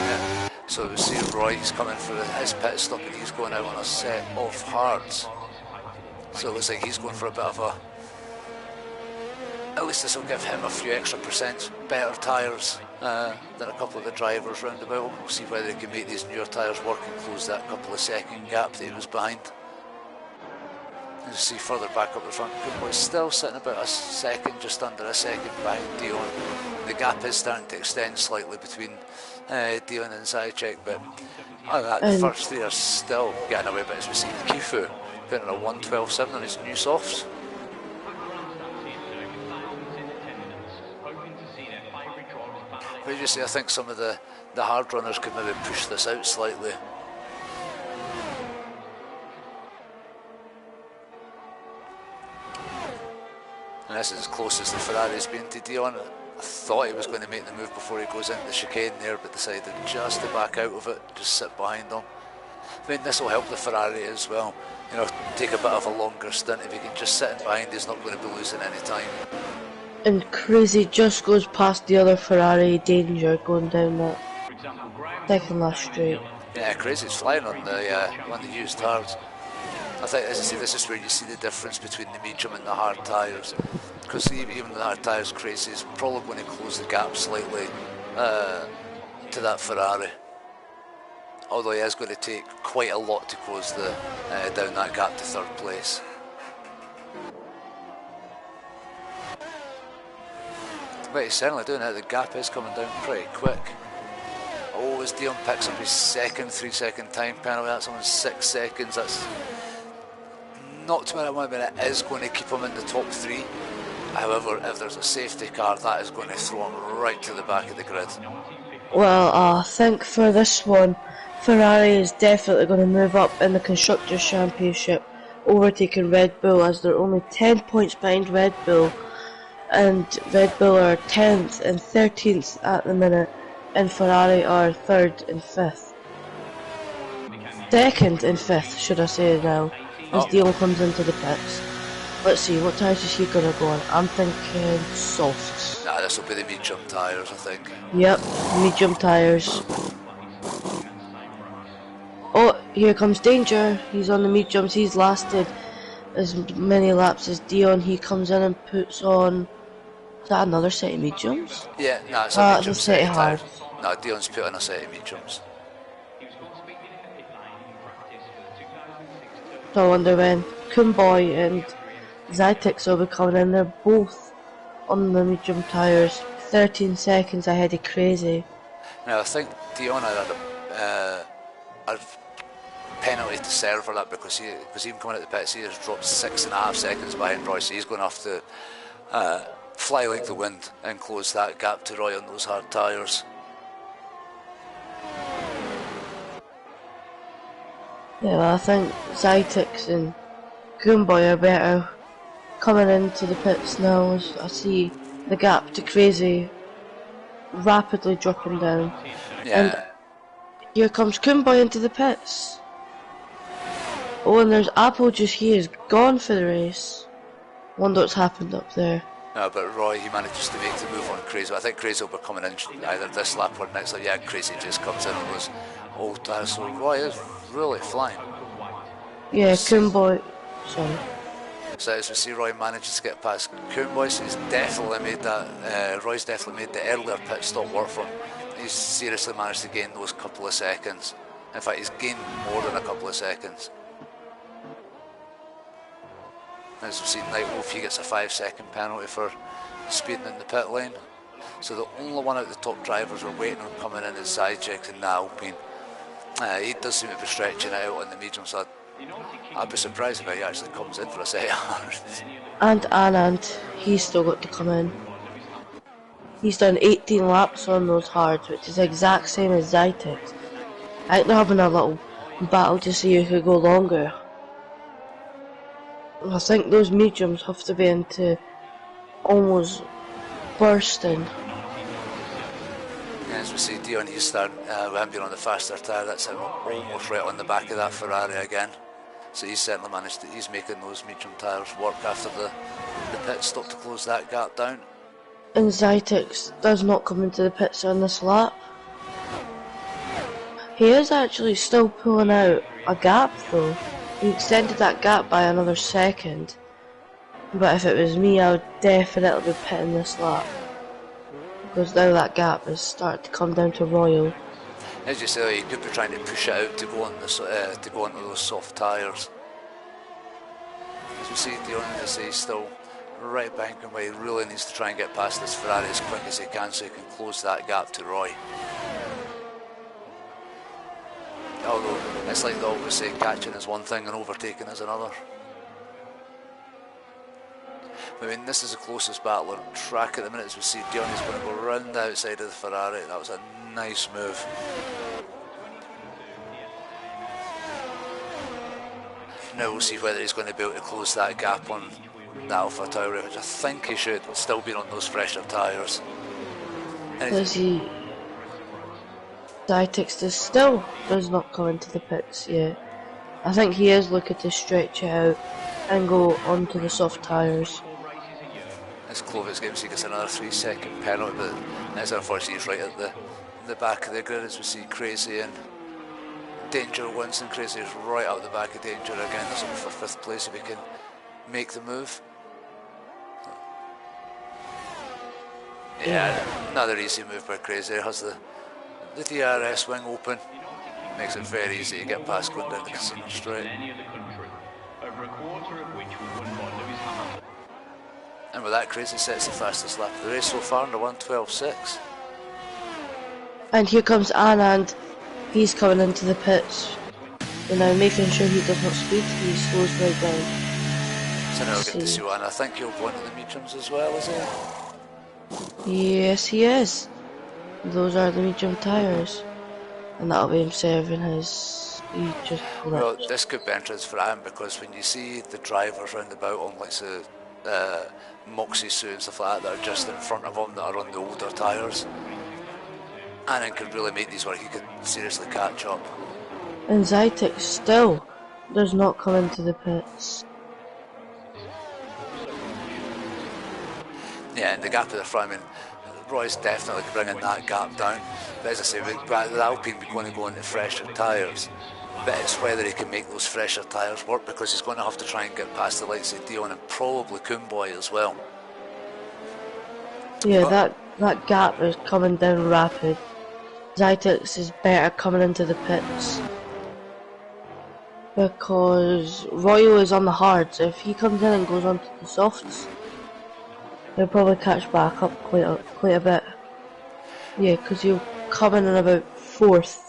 Yeah. So we see Roy's coming for his pit stop and he's going out on a set of hards. So it looks like he's going for a bit of a... At least this will give him a few extra percent better tyres than a couple of the drivers round about. We'll see whether he can make these newer tyres work and close that couple of second gap that he was behind. As you see further back up the front, Kumboy's still sitting about a second, just under a second behind Dion. The gap is starting to extend slightly between Dion and Zajac, but the first three are still getting away. But as we see Kifu putting a 1:12.7 on his new softs. But you see, I think some of the hard runners could maybe push this out slightly. And this is as close as the Ferrari's been to Dion. I thought he was going to make the move before he goes into the chicane there, but decided just to back out of it, just sit behind him. I mean, this will help the Ferrari as well. You know, take a bit of a longer stint. If he can just sit in behind, he's not going to be losing any time. And Crazy just goes past the other Ferrari Danger going down that second last straight. Yeah, Crazy's flying on the used hards. I think, as I say, this is where you see the difference between the medium and the hard tyres. Because even the hard tyres, Crazy is probably going to close the gap slightly to that Ferrari. Although he is going to take quite a lot to close down that gap to third place. But he's certainly doing it. The gap is coming down pretty quick. Oh, as Dion picks up his second 3-second time penalty, that's almost 6 seconds. That's not too much, but it is going to keep him in the top 3. However, if there's a safety car, that is going to throw him right to the back of the grid. Well, I think for this one, Ferrari is definitely going to move up in the Constructors' Championship, overtaking Red Bull, as they're only 10 points behind Red Bull. And Red Bull are 10th and 13th at the minute, and Ferrari are 3rd and 5th. 2nd and 5th, should I say now, as Dion comes into the pits. Let's see, what tyres is he going to go on? I'm thinking softs. Nah, this will be the medium tyres, I think. Yep, medium tyres. Oh, here comes Danger. He's on the mediums. He's lasted as many laps as Dion. He comes in and puts on... Is that another set of mediums? Yeah, no, it's a medium set of tyre. hards. No, Dion's put on a set of mediums. So I wonder when Kumboy and Zytex will be coming in. They're both on the medium tyres. 13 seconds ahead of Crazy. Now, I think Dion had a penalty to serve for that because even coming out the pits, he has dropped 6.5 seconds behind Roy, so he's going to have to fly like the wind and close that gap to Roy on those hard tyres. Yeah, well, I think Zytex and Kumboy are better coming into the pits now, as I see the gap to Crazy rapidly dropping down. Yeah. And here comes Kumboy into the pits. Oh, and there's Apple just here, is gone for the race. Wonder what's happened up there. No, but Roy, he manages to make the move on Crazy. I think Crazy will be coming in either this lap or next lap. Yeah, Crazy just comes in on those old tyres, so Roy is really flying. Yeah, Kumboy. Sorry. So as we see, Roy manages to get past Kumboy, so he's definitely made that. Roy's definitely made the earlier pit stop work for him. he's seriously managed to gain those couple of seconds. In fact, he's gained more than a couple of seconds. As we've seen, Nightwolf, he gets a 5-second penalty for speeding in the pit lane. So the only one out of the top drivers we're waiting on coming in is Zajic in the Alpine. He does seem to be stretching it out on the medium, so I'd be surprised if he actually comes in for a set of hours. And Anand, he's still got to come in. He's done 18 laps on those hards, which is the exact same as Zytex. I think they're having a little battle to see who could go longer. I think those mediums have to be into almost bursting. As we see, Dion, he's starting, with him being on the faster tyre, that's him almost right on the back of that Ferrari again. So he's certainly managed to, he's making those medium tyres work after the pit stop to close that gap down. And Zytex does not come into the pits on this lap. He is actually still pulling out a gap though. He extended that gap by another second. But if it was me, I would definitely be pitting this lap. Because now that gap is starting to come down to Royal. As you say, you could be trying to push it out to go on the to go onto those soft tyres. As we see, Dion, as he's still right banking away. He really needs to try and get past this Ferrari as quick as he can so he can close that gap to Roy. Although it's like they always say, catching is one thing and overtaking is another. I mean, this is the closest battle on track at the minute. As we see, Dion is going to go round the outside of the Ferrari. That was a nice move. Now we'll see whether he's going to be able to close that gap on the Alpha Tauri, which I think he should, still be on those fresher tyres. Does he? Zytex still does not come into the pits yet. I think he is looking to stretch it out and go onto the soft tyres. As Clovis games, he gets another 3-second penalty, but as unfortunately he's right at the back of the grid. As we see Crazy and Danger wins, and Crazy is right out the back of Danger again. There's him for 5th place if he can make the move. Yeah, another easy move by Crazy. Has the DRS wing open, makes it very easy to get past going down the casino straight. And with that, Crazy sets the fastest lap of the race so far in the 1:12.6. And here comes Anand. He's coming into the pits. You know, making sure he does not speed. He slows right down. So now we'll get to see one. I think he'll go into the mediums as well, is he? Yes, he is. Those are the medium tyres. And that'll be him serving his... Well, this could be interesting for him because when you see the drivers round about on like the Moxie suit and stuff like that are just in front of him that are on the older tyres, Anand could really make these work. He could seriously catch up. And Zytex still does not come into the pits. Yeah, and the gap at the front, I mean, Roy's definitely bringing that gap down. But as I say, with Alpine be going to go into fresher tyres. But it's whether he can make those fresher tyres work, because he's going to have to try and get past the likes of Dion and probably Kumboy as well. Yeah, that gap is coming down rapid. Zytex is better coming into the pits. Because Royal is on the hards. If he comes in and goes onto the softs, he'll probably catch back up quite a bit. Yeah, because he'll come in about 4th.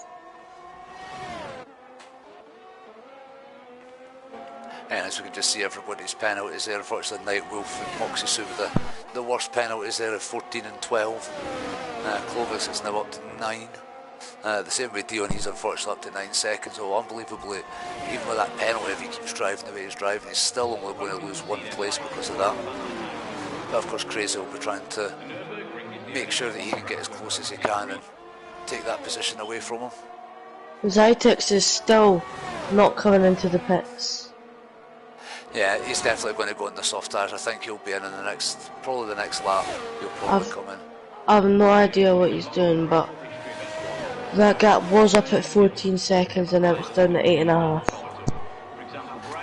And as we can just see everybody's penalties there, unfortunately Nightwolf and Moxie Sue with the worst penalties there at 14 and 12. Clovis is now up to 9. The same with Dion, he's unfortunately up to 9 seconds. So unbelievably, even with that penalty, if he keeps driving the way he's driving, he's still only going to lose 1 place because of that. But of course Crazy will be trying to make sure that he can get as close as he can and take that position away from him. Zytex is still not coming into the pits. Yeah, he's definitely going to go in the soft tyres. I think he'll be in the next, probably the next lap. He'll probably come in. I have no idea what he's doing, but that gap was up at 14 seconds and now it's down to 8.5.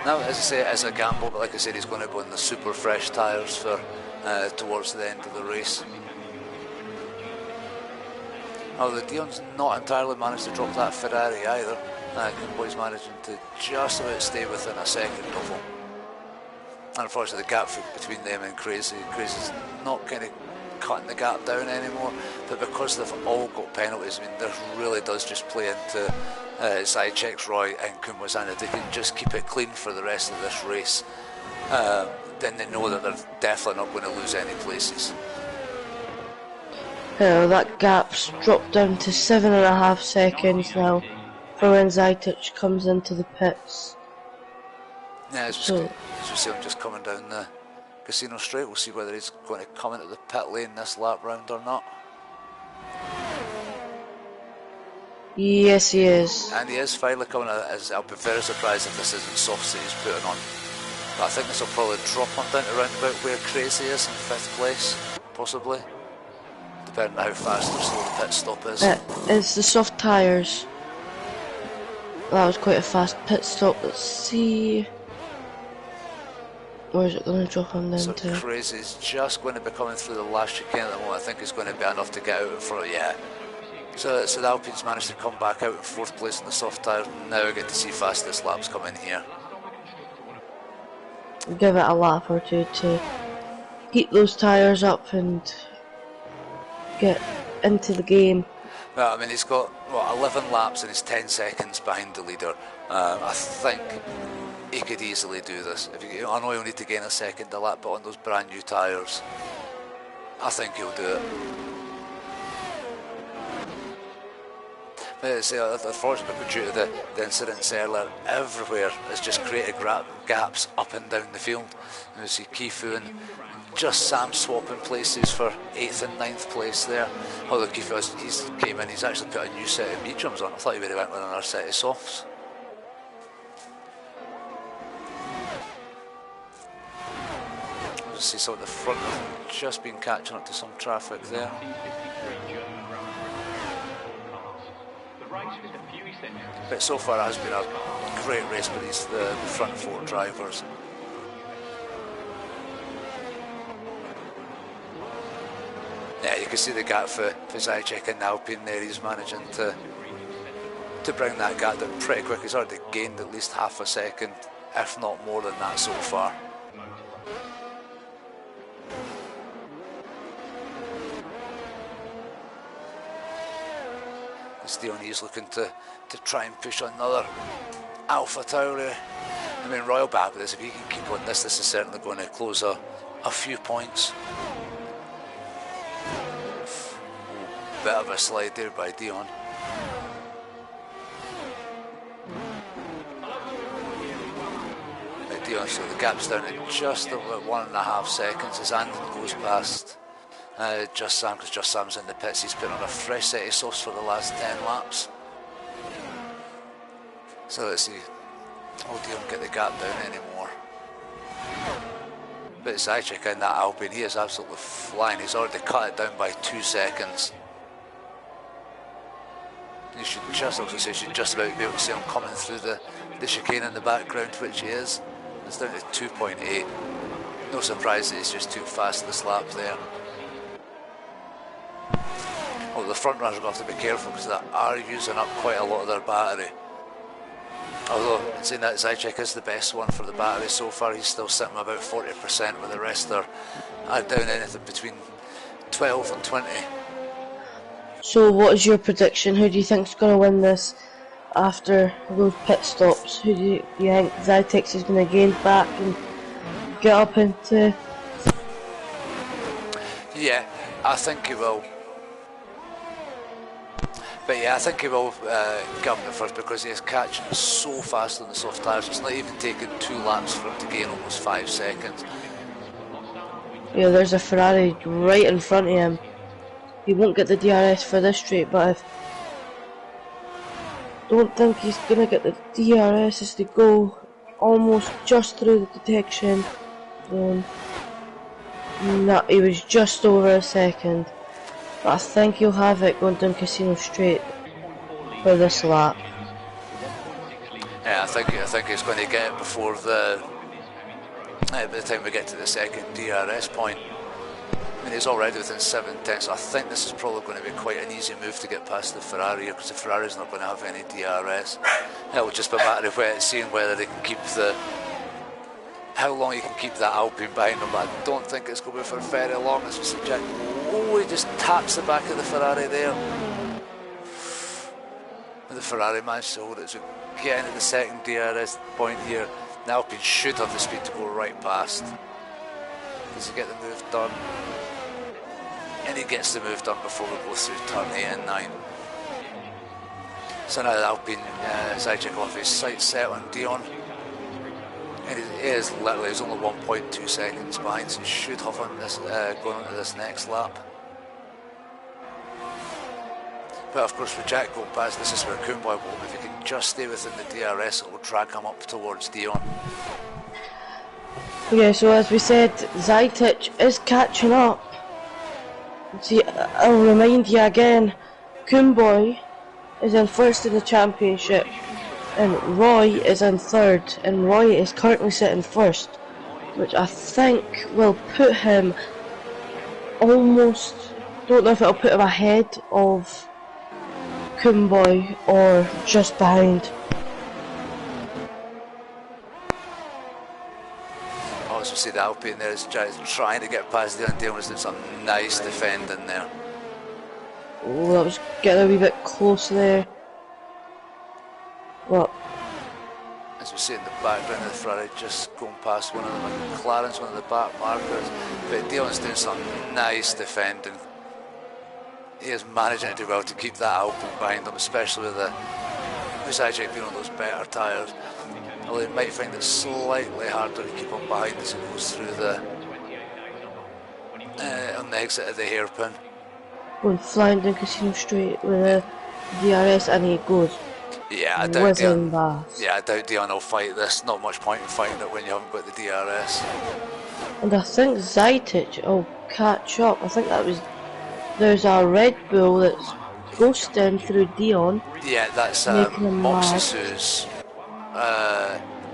Now, as I say, it is a gamble, but like I said, he's going to go in the super fresh tyres for towards the end of the race. Although Dion's not entirely managed to drop that Ferrari either. Boy's managing to just about stay within a second of him. And unfortunately the gap between them and Crazy's not kind of cutting the gap down anymore, but because they've all got penalties, I mean, this really does just play into Zychek's, Roy and Kumbo's hand. If they can just keep it clean for the rest of this race, then they know that they're definitely not going to lose any places. That gap's dropped down to 7.5 seconds now for when Zytek comes into the pits. Yeah, as we see him just coming down the Casino Straight, we'll see whether he's going to come into the pit lane this lap round or not. Yes, he is. And he is finally coming out. I'll be very surprised if this isn't softs that he's putting on. But I think this will probably drop him down to around about where Crazy is in 5th place, possibly. Depending on how fast or slow the pit stop is. It's the soft tyres. That was quite a fast pit stop. Let's see. Where is it going to drop him down so to? Crazy's just going to be coming through the last chicane at the moment. I think it's going to be enough to get out in front. Yeah. So the Alpine's managed to come back out in 4th place in the soft tyres. Now we get to see fastest laps come in here. Give it a lap or two to heat those tyres up and get into the game. Well, I mean, he's got 11 laps and he's 10 seconds behind the leader. I think he could easily do this. I know he'll need to gain a second a lap, but on those brand new tyres, I think he'll do it. Unfortunately, due to the incidents earlier, everywhere has just created gaps up and down the field. You see Kifu and just Sam swapping places for 8th and 9th place there. Although Kifu he's came in, he's actually put a new set of mediums on. I thought he would have went with another set of softs. You see some of the front of them just been catching up to some traffic there. But so far it has been a great race for the front 4 drivers. Yeah, you can see the gap for Zychek and Alpine there. He's managing to bring that gap down pretty quick. He's already gained at least half a second, if not more than that so far. He's looking to try and push another Alpha Tauri. I mean, Royal back with this. If he can keep on this is certainly going to close a few points. Bit of a slide there by Dion. Dion, so the gap's down to just about 1.5 seconds as Andon goes past Just Sam, because Just Sam's in the pits. He's put on a fresh set of softs for the last 10 laps. So let's see. Oh, he don't get the gap down anymore. But Zychek in that Alpine, he is absolutely flying. He's already cut it down by 2 seconds. You should just also say you should just about be able to see him coming through the chicane in the background, which he is. It's down to 2.8. No surprise that he's just too fast this lap there. Oh, the front runners are going to have to be careful because they are using up quite a lot of their battery. Although, saying that, Zychek is the best one for the battery so far. He's still sitting about 40%, with the rest are down anything between 12 and 20. So what is your prediction? Who do you think is going to win this after those pit stops? Who do you think Zytek is going to gain back and get up into? Yeah, I think he will. But yeah, I think he will get up in first because he is catching so fast on the soft tyres. It's not even taken 2 laps for him to gain almost 5 seconds. Yeah, there's a Ferrari right in front of him. He won't get the DRS for this straight, but don't think he's gonna get the DRS as they go almost just through the detection zone. No, he was just over a second. But I think he'll have it going down Casino Straight for this lap. Yeah, I think he's going to get it before by the time we get to the second DRS point. I mean, he's already within 7 tenths, so I think this is probably going to be quite an easy move to get past the Ferrari here, because the Ferrari's not going to have any DRS. It'll just be a matter of seeing whether they can keep how long you can keep that Alpine behind them, but I don't think it's going to be for very long. As we see Jack, he just taps the back of the Ferrari there. And the Ferrari managed to hold it, so getting to the second DRS point here, the Alpine should have the speed to go right past. Does he get the move done? And he gets the move done before we go through turn 8 and 9. So now the Alpine Zajic off his sights set on Dion. And he is literally, he's only 1.2 seconds behind, so he should have him this, going into this next lap. But of course with Jack going past, this is where Kumboy will, if he can just stay within the DRS, it will drag him up towards Dion. Yeah, so as we said, Zajic is catching up. See, I'll remind you again, Kumboy is in first in the championship, and Roy is in third, and Roy is currently sitting first, which I think will put him almost, don't know if it'll put him ahead of Kumboy or just behind. As we see the Alpine there is trying to get past the Dion, was doing some nice defending there. Oh, that was getting a wee bit close there. What? As we see in the background of the Ferrari, just going past one of the McLarens, one of the back markers. But Dion's doing some nice defending. He is managing to do well to keep that Alpine behind him, especially with Zajic being on those better tyres. Although he might find it slightly harder to keep him behind as he goes through on the exit of the hairpin. Going flying down Casino Straight with a DRS, and he goes. Yeah, I doubt Dion. Bass. Yeah, I doubt Dion will fight this. Not much point in fighting it when you haven't got the DRS. And I think Zajic will catch up. I think there's a Red Bull that's ghosting through Dion. Yeah, that's Moxisu's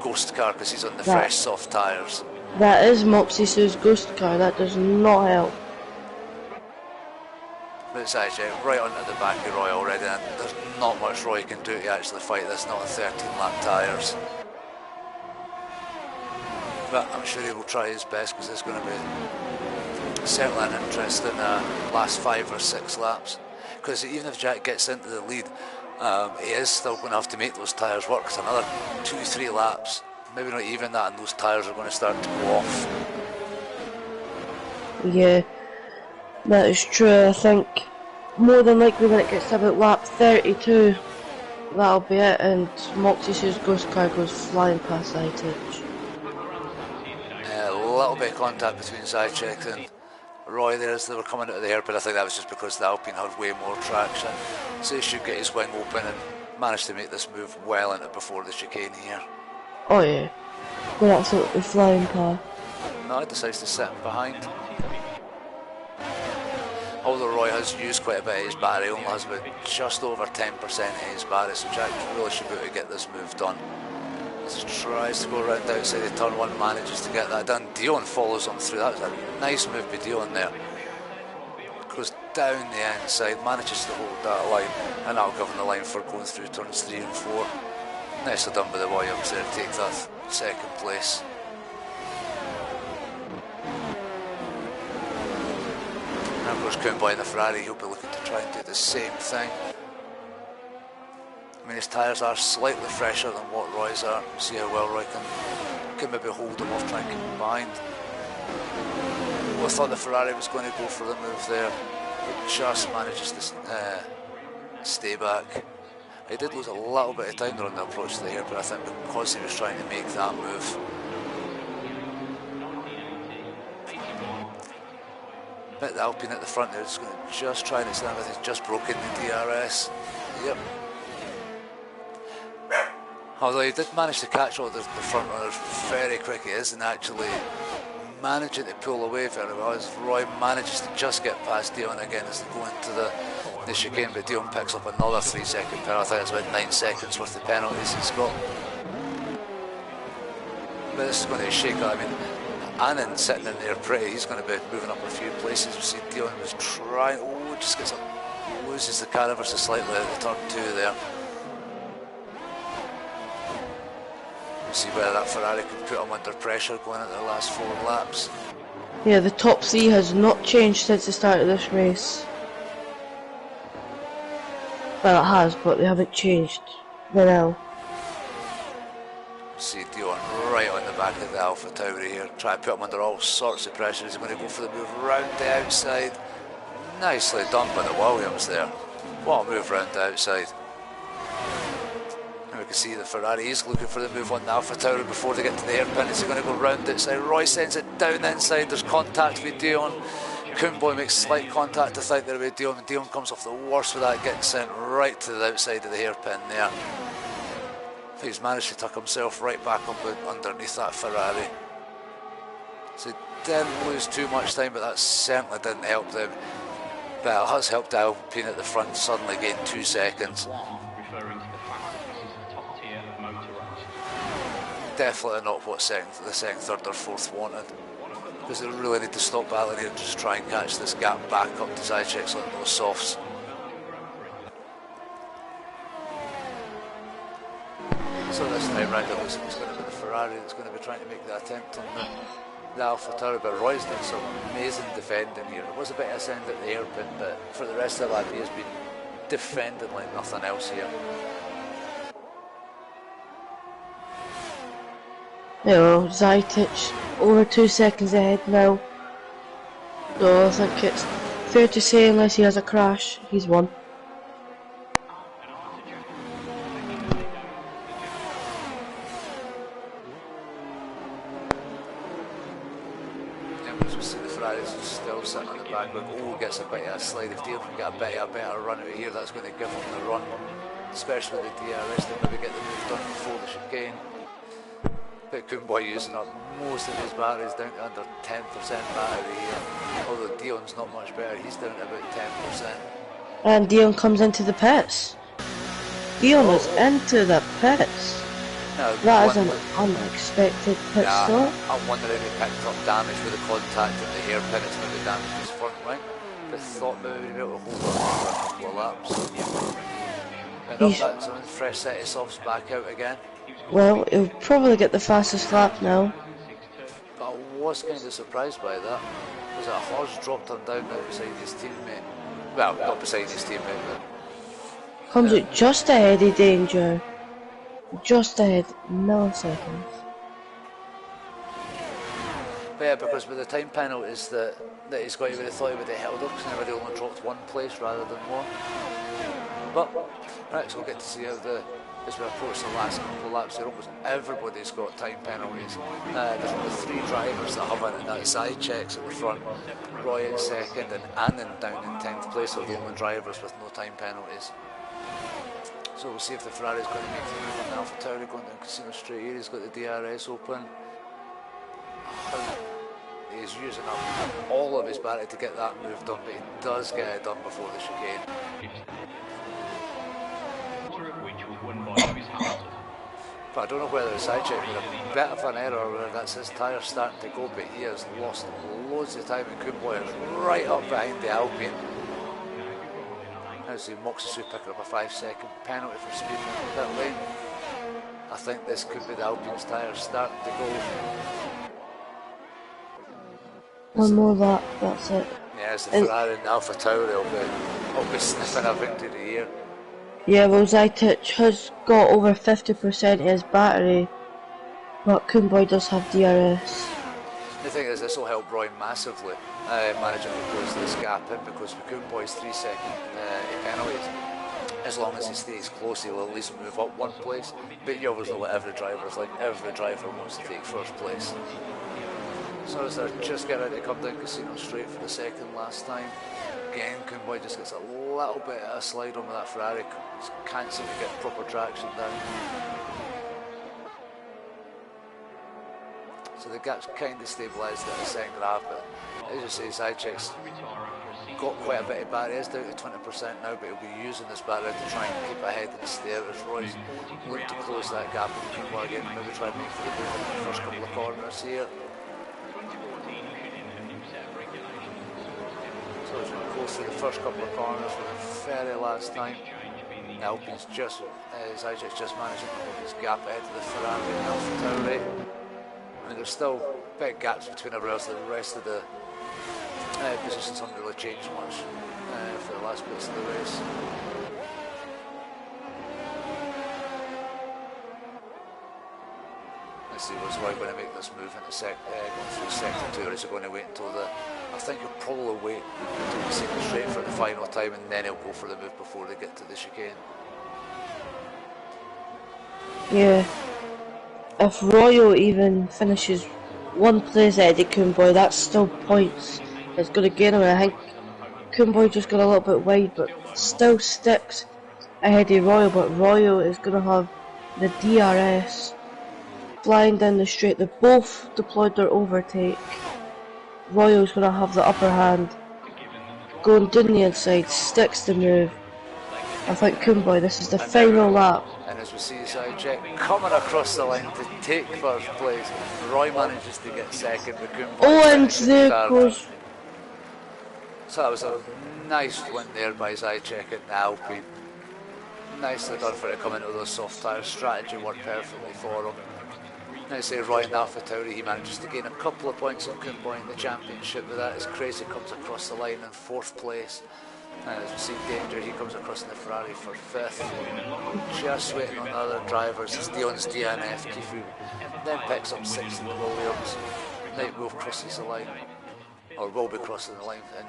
ghost car, because he's on the fresh soft tyres. That is Moxisu's ghost car. That does not help. But it's actually right onto the back of Roy already, and there's not much Roy can do to actually fight this, not on 13 lap tyres. But I'm sure he will try his best, because it's going to be certainly an interesting last 5 or 6 laps. Because even if Jack gets into the lead, he is still going to have to make those tyres work, because another 2-3 laps, maybe not even that, and those tyres are going to start to go off. Yeah, that is true. I think more than likely when it gets to about lap 32, that'll be it, and Moxisu's ghost car goes flying past Zajic. A little bit of contact between Zajic and Roy there as they were coming out of the hairpin. I think that was just because the Alpine had way more traction, so he should get his wing open and manage to make this move well into before the chicane here. Oh yeah, we're absolutely flying past. No, he decides to sit behind. Although Roy has used quite a bit of his battery, only has about just over 10% of his battery, so Jack really should be able to get this move done. As he tries to go around outside the turn 1, manages to get that done. Dion follows him through. That was a nice move by Dion there. Goes down the inside, manages to hold that line, and that'll give him the line for going through turns 3 and 4. Nicely done by the Williams there to take that second place. And of course, Kumboy in the Ferrari, he'll be looking to try and do the same thing. I mean, his tyres are slightly fresher than what Roy's are. See how well Roy can maybe hold him off, try and keep him behind. I thought the Ferrari was going to go for the move there. It just manages to stay back. He did lose a little bit of time there on the approach to the hairpin, I think, because he was trying to make that move. Bit the Alpine at the front there, just going to try and extend, but he's just broken the DRS. Yep. Although he did manage to catch all the front runners very quick, he isn't actually managing to pull away very well, as Roy manages to just get past Dion again as they go into the chicane, but Dion picks up another 3-second penalty. I think it's about 9 seconds worth of penalties he's got. But this is going to shake up. I mean, Annan sitting in there pretty. He's going to be moving up a few places. We see Dion was trying. Oh, just gets up, loses the car ever so slightly at the turn 2 there. We'll see whether that Ferrari can put him under pressure going into the last 4 laps. Yeah, the top 3 has not changed since the start of this race. Well, it has, but they haven't changed. Now. See Dion right on the back of the Alpha Tauri here, try to put him under all sorts of pressure. He's going to go for the move round the outside. Nicely done by the Williams there. What a move round the outside. And we can see the Ferrari is looking for the move on the Alpha Tauri before they get to the hairpin. Is he going to go round outside? Roy sends it down inside. There's contact with Dion. Kumboy makes slight contact to think there with Dion. Dion comes off the worst with that, getting sent right to the outside of the hairpin there. He's managed to tuck himself right back up underneath that Ferrari. So he didn't lose too much time, but that certainly didn't help them. But it has helped Alpine at the front suddenly gain 2 seconds. Referring to the fact that this is a top tier motor race. Definitely not what the second, third or fourth wanted. Because they really need to stop battling here and just try and catch this gap back up to Zychek's on those softs. So this time round it looks like it's going to be the Ferrari that's going to be trying to make the attempt on the Alpha Tauri, but Roy's done some amazing defending here. It was a bit of a send at the hairpin, but for the rest of the lap he has been defending like nothing else here. Yeah, well, Zytech over 2 seconds ahead now. So I think it's fair to say unless he has a crash, he's won. Still sitting on the back, but gets a bit of a slide. If Dale can get a better run out here, that's going to give him the run, especially with the DRS. They'll maybe get the move done before the chicane. But Kumboy using up most of his batteries down to under 10% battery here. Although Dion's not much better, he's down to about 10%. And Dion comes into the pits. Dion is into the pits. Now, that is an unexpected pit stop. I'm wondering if he picked up damage with the contact in the hairpin. It's maybe damaged his front wing. But thought maybe he'd be able to hold on for a couple of laps. And up that's a fresh set of softs back out again. Well, he'll probably get the fastest lap now. But I was kind of surprised by that. Because that horse dropped him down now beside his teammate. Well, not beside his teammate, but... Comes out just ahead of danger. Just ahead, milliseconds. But yeah, because with the time penalties that he's got, he would have thought he would have held up, because he would have only dropped 1 place rather than more. But, right, so we'll get to see how as we approach the last couple of laps here, almost everybody's got time penalties. There's only 3 drivers that have it, and that's Zychek's at the front, Roy in second, and Annan down in 10th place are the only drivers with no time penalties. So we'll see if the Ferrari's going to make the move on the Alpha Tauri going down Casino Straight here. He's got the DRS open. He's using up all of his battery to get that move done, but he does get it done before the chicane. But I don't know whether it's Zychek with a bit of an error or whether that's his tyre starting to go, but he has lost loads of time, and Kumboy is right up behind the Alpine. As Moxie picking up a 5-second penalty for speeding in the pit lane. I think this could be the Alpine's tyres starting to go. One more lap, that's it. Yeah, it's the Ferrari and the Alpha Tauri will be sniffing a victory here. Yeah, well, Zytech has got over 50% of his battery, but Kumboy does have DRS. The thing is, this will help Roy massively, managing to close this gap in, because with Kumboy's 3-second penalties, as long as he stays close, he'll at least move up 1 place. But you always know what every driver's like. Every driver wants to take first place. So as they're just getting ready to come down Casino Straight for the second last time, again Kumboy just gets a little bit of a slide on with that Ferrari. Just can't seem to get proper traction down. So the gap's kind of stabilised at the second half, but as you say, Zychek's got quite a bit of battery. He's down to 20% now, but he'll be using this battery to try and keep ahead and stay out as Roy's looked to close that gap with Kumboy again, maybe try and make for the move in the first couple of corners here. as we go through the first couple of corners for the very last time. Alpine's just, Zajic's just managing to hold his gap ahead of the Ferrari and AlphaTauri. I mean, there's still big gaps between everyone else. The rest of the positions haven't really changed much for the last bits of the race. Let's see, was Roy going to make this move into going through sector 2, or is he going to wait until I think he'll probably wait until we see the straight for the final time, and then he'll go for the move before they get to the chicane. Yeah. If Royal even finishes one place ahead of Kumboy, that's still points. It's going to gain him. I think Kumboy just got a little bit wide, but still sticks ahead of Royal. But Royal is going to have the DRS flying down the straight. They both deployed their overtake. Royal's going to have the upper hand. Going down the inside, sticks the move. I think Kumboy, this is the final lap. And as we see Zajic coming across the line to take first place, Roy manages to get second with Kumboy. Oh, and there goes. So that was a nice win there by Zajic and Alpine. Nicely done for it to come into those soft tyres. Strategy worked perfectly for him. Now say Roy and AlphaTauri, he manages to gain a couple of points on Kumboy in the championship with that as Crazy comes across the line in 4th place. And as we see Danger, he comes across in the Ferrari for 5th. Just waiting on other drivers as Dion's DNF. Kifu then picks up 6th in Williams. Night Wolf crosses the line, or will be crossing the line, and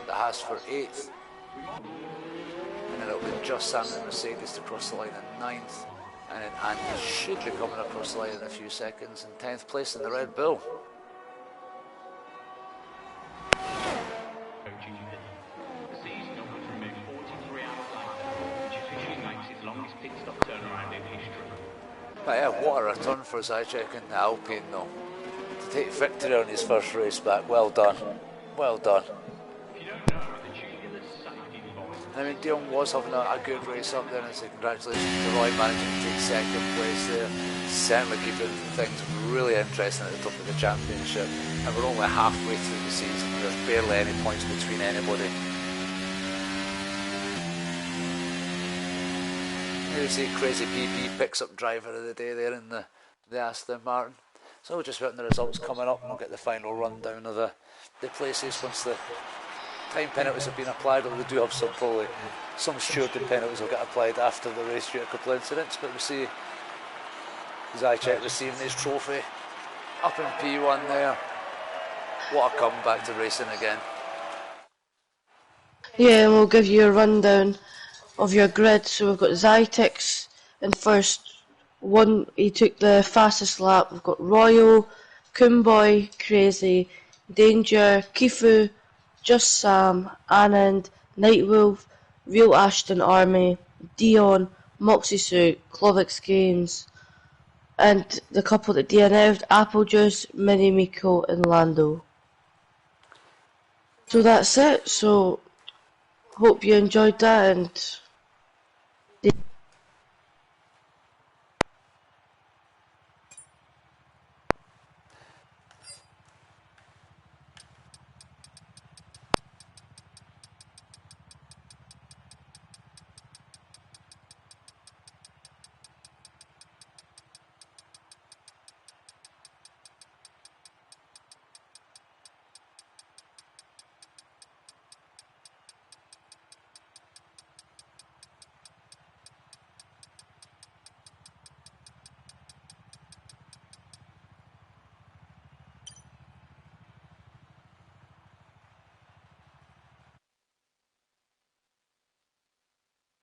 the Haas for 8th. And then it'll be just Sam and Mercedes to cross the line in 9th. And then Andy should be coming across the line in a few seconds in 10th place in the Red Bull. But yeah, what a return for Zajic and Alpine though. To take victory on his first race back, well done. Well done. I mean, Dion was having a good race up there, and so congratulations to Roy managing to take 2nd place there. Certainly keeping things really interesting at the top of the championship. And we're only halfway through the season. There's barely any points between anybody. Here we see Crazy PP picks up driver of the day there in the Aston Martin. So we'll just wait on the results coming up, and we'll get the final rundown of the places once the time penalties have been applied, or we do have some stewarding penalties will get applied after the race due to a couple of incidents. But we see Zajic receiving his trophy up in P1 there. What a comeback to racing again. Yeah, and we'll give you a rundown of your grid. So we've got Zytex in first. He took the fastest lap. We've got Royal, Kumboy, Crazy, Danger, Kifu, Just Sam, Anand, Nightwolf, Real Ashton Army, Dion, Moxie Suit, Clovix Games, and the couple that DNF'd, Applejuice, Mini Miko and Lando. So that's it. So hope you enjoyed that, and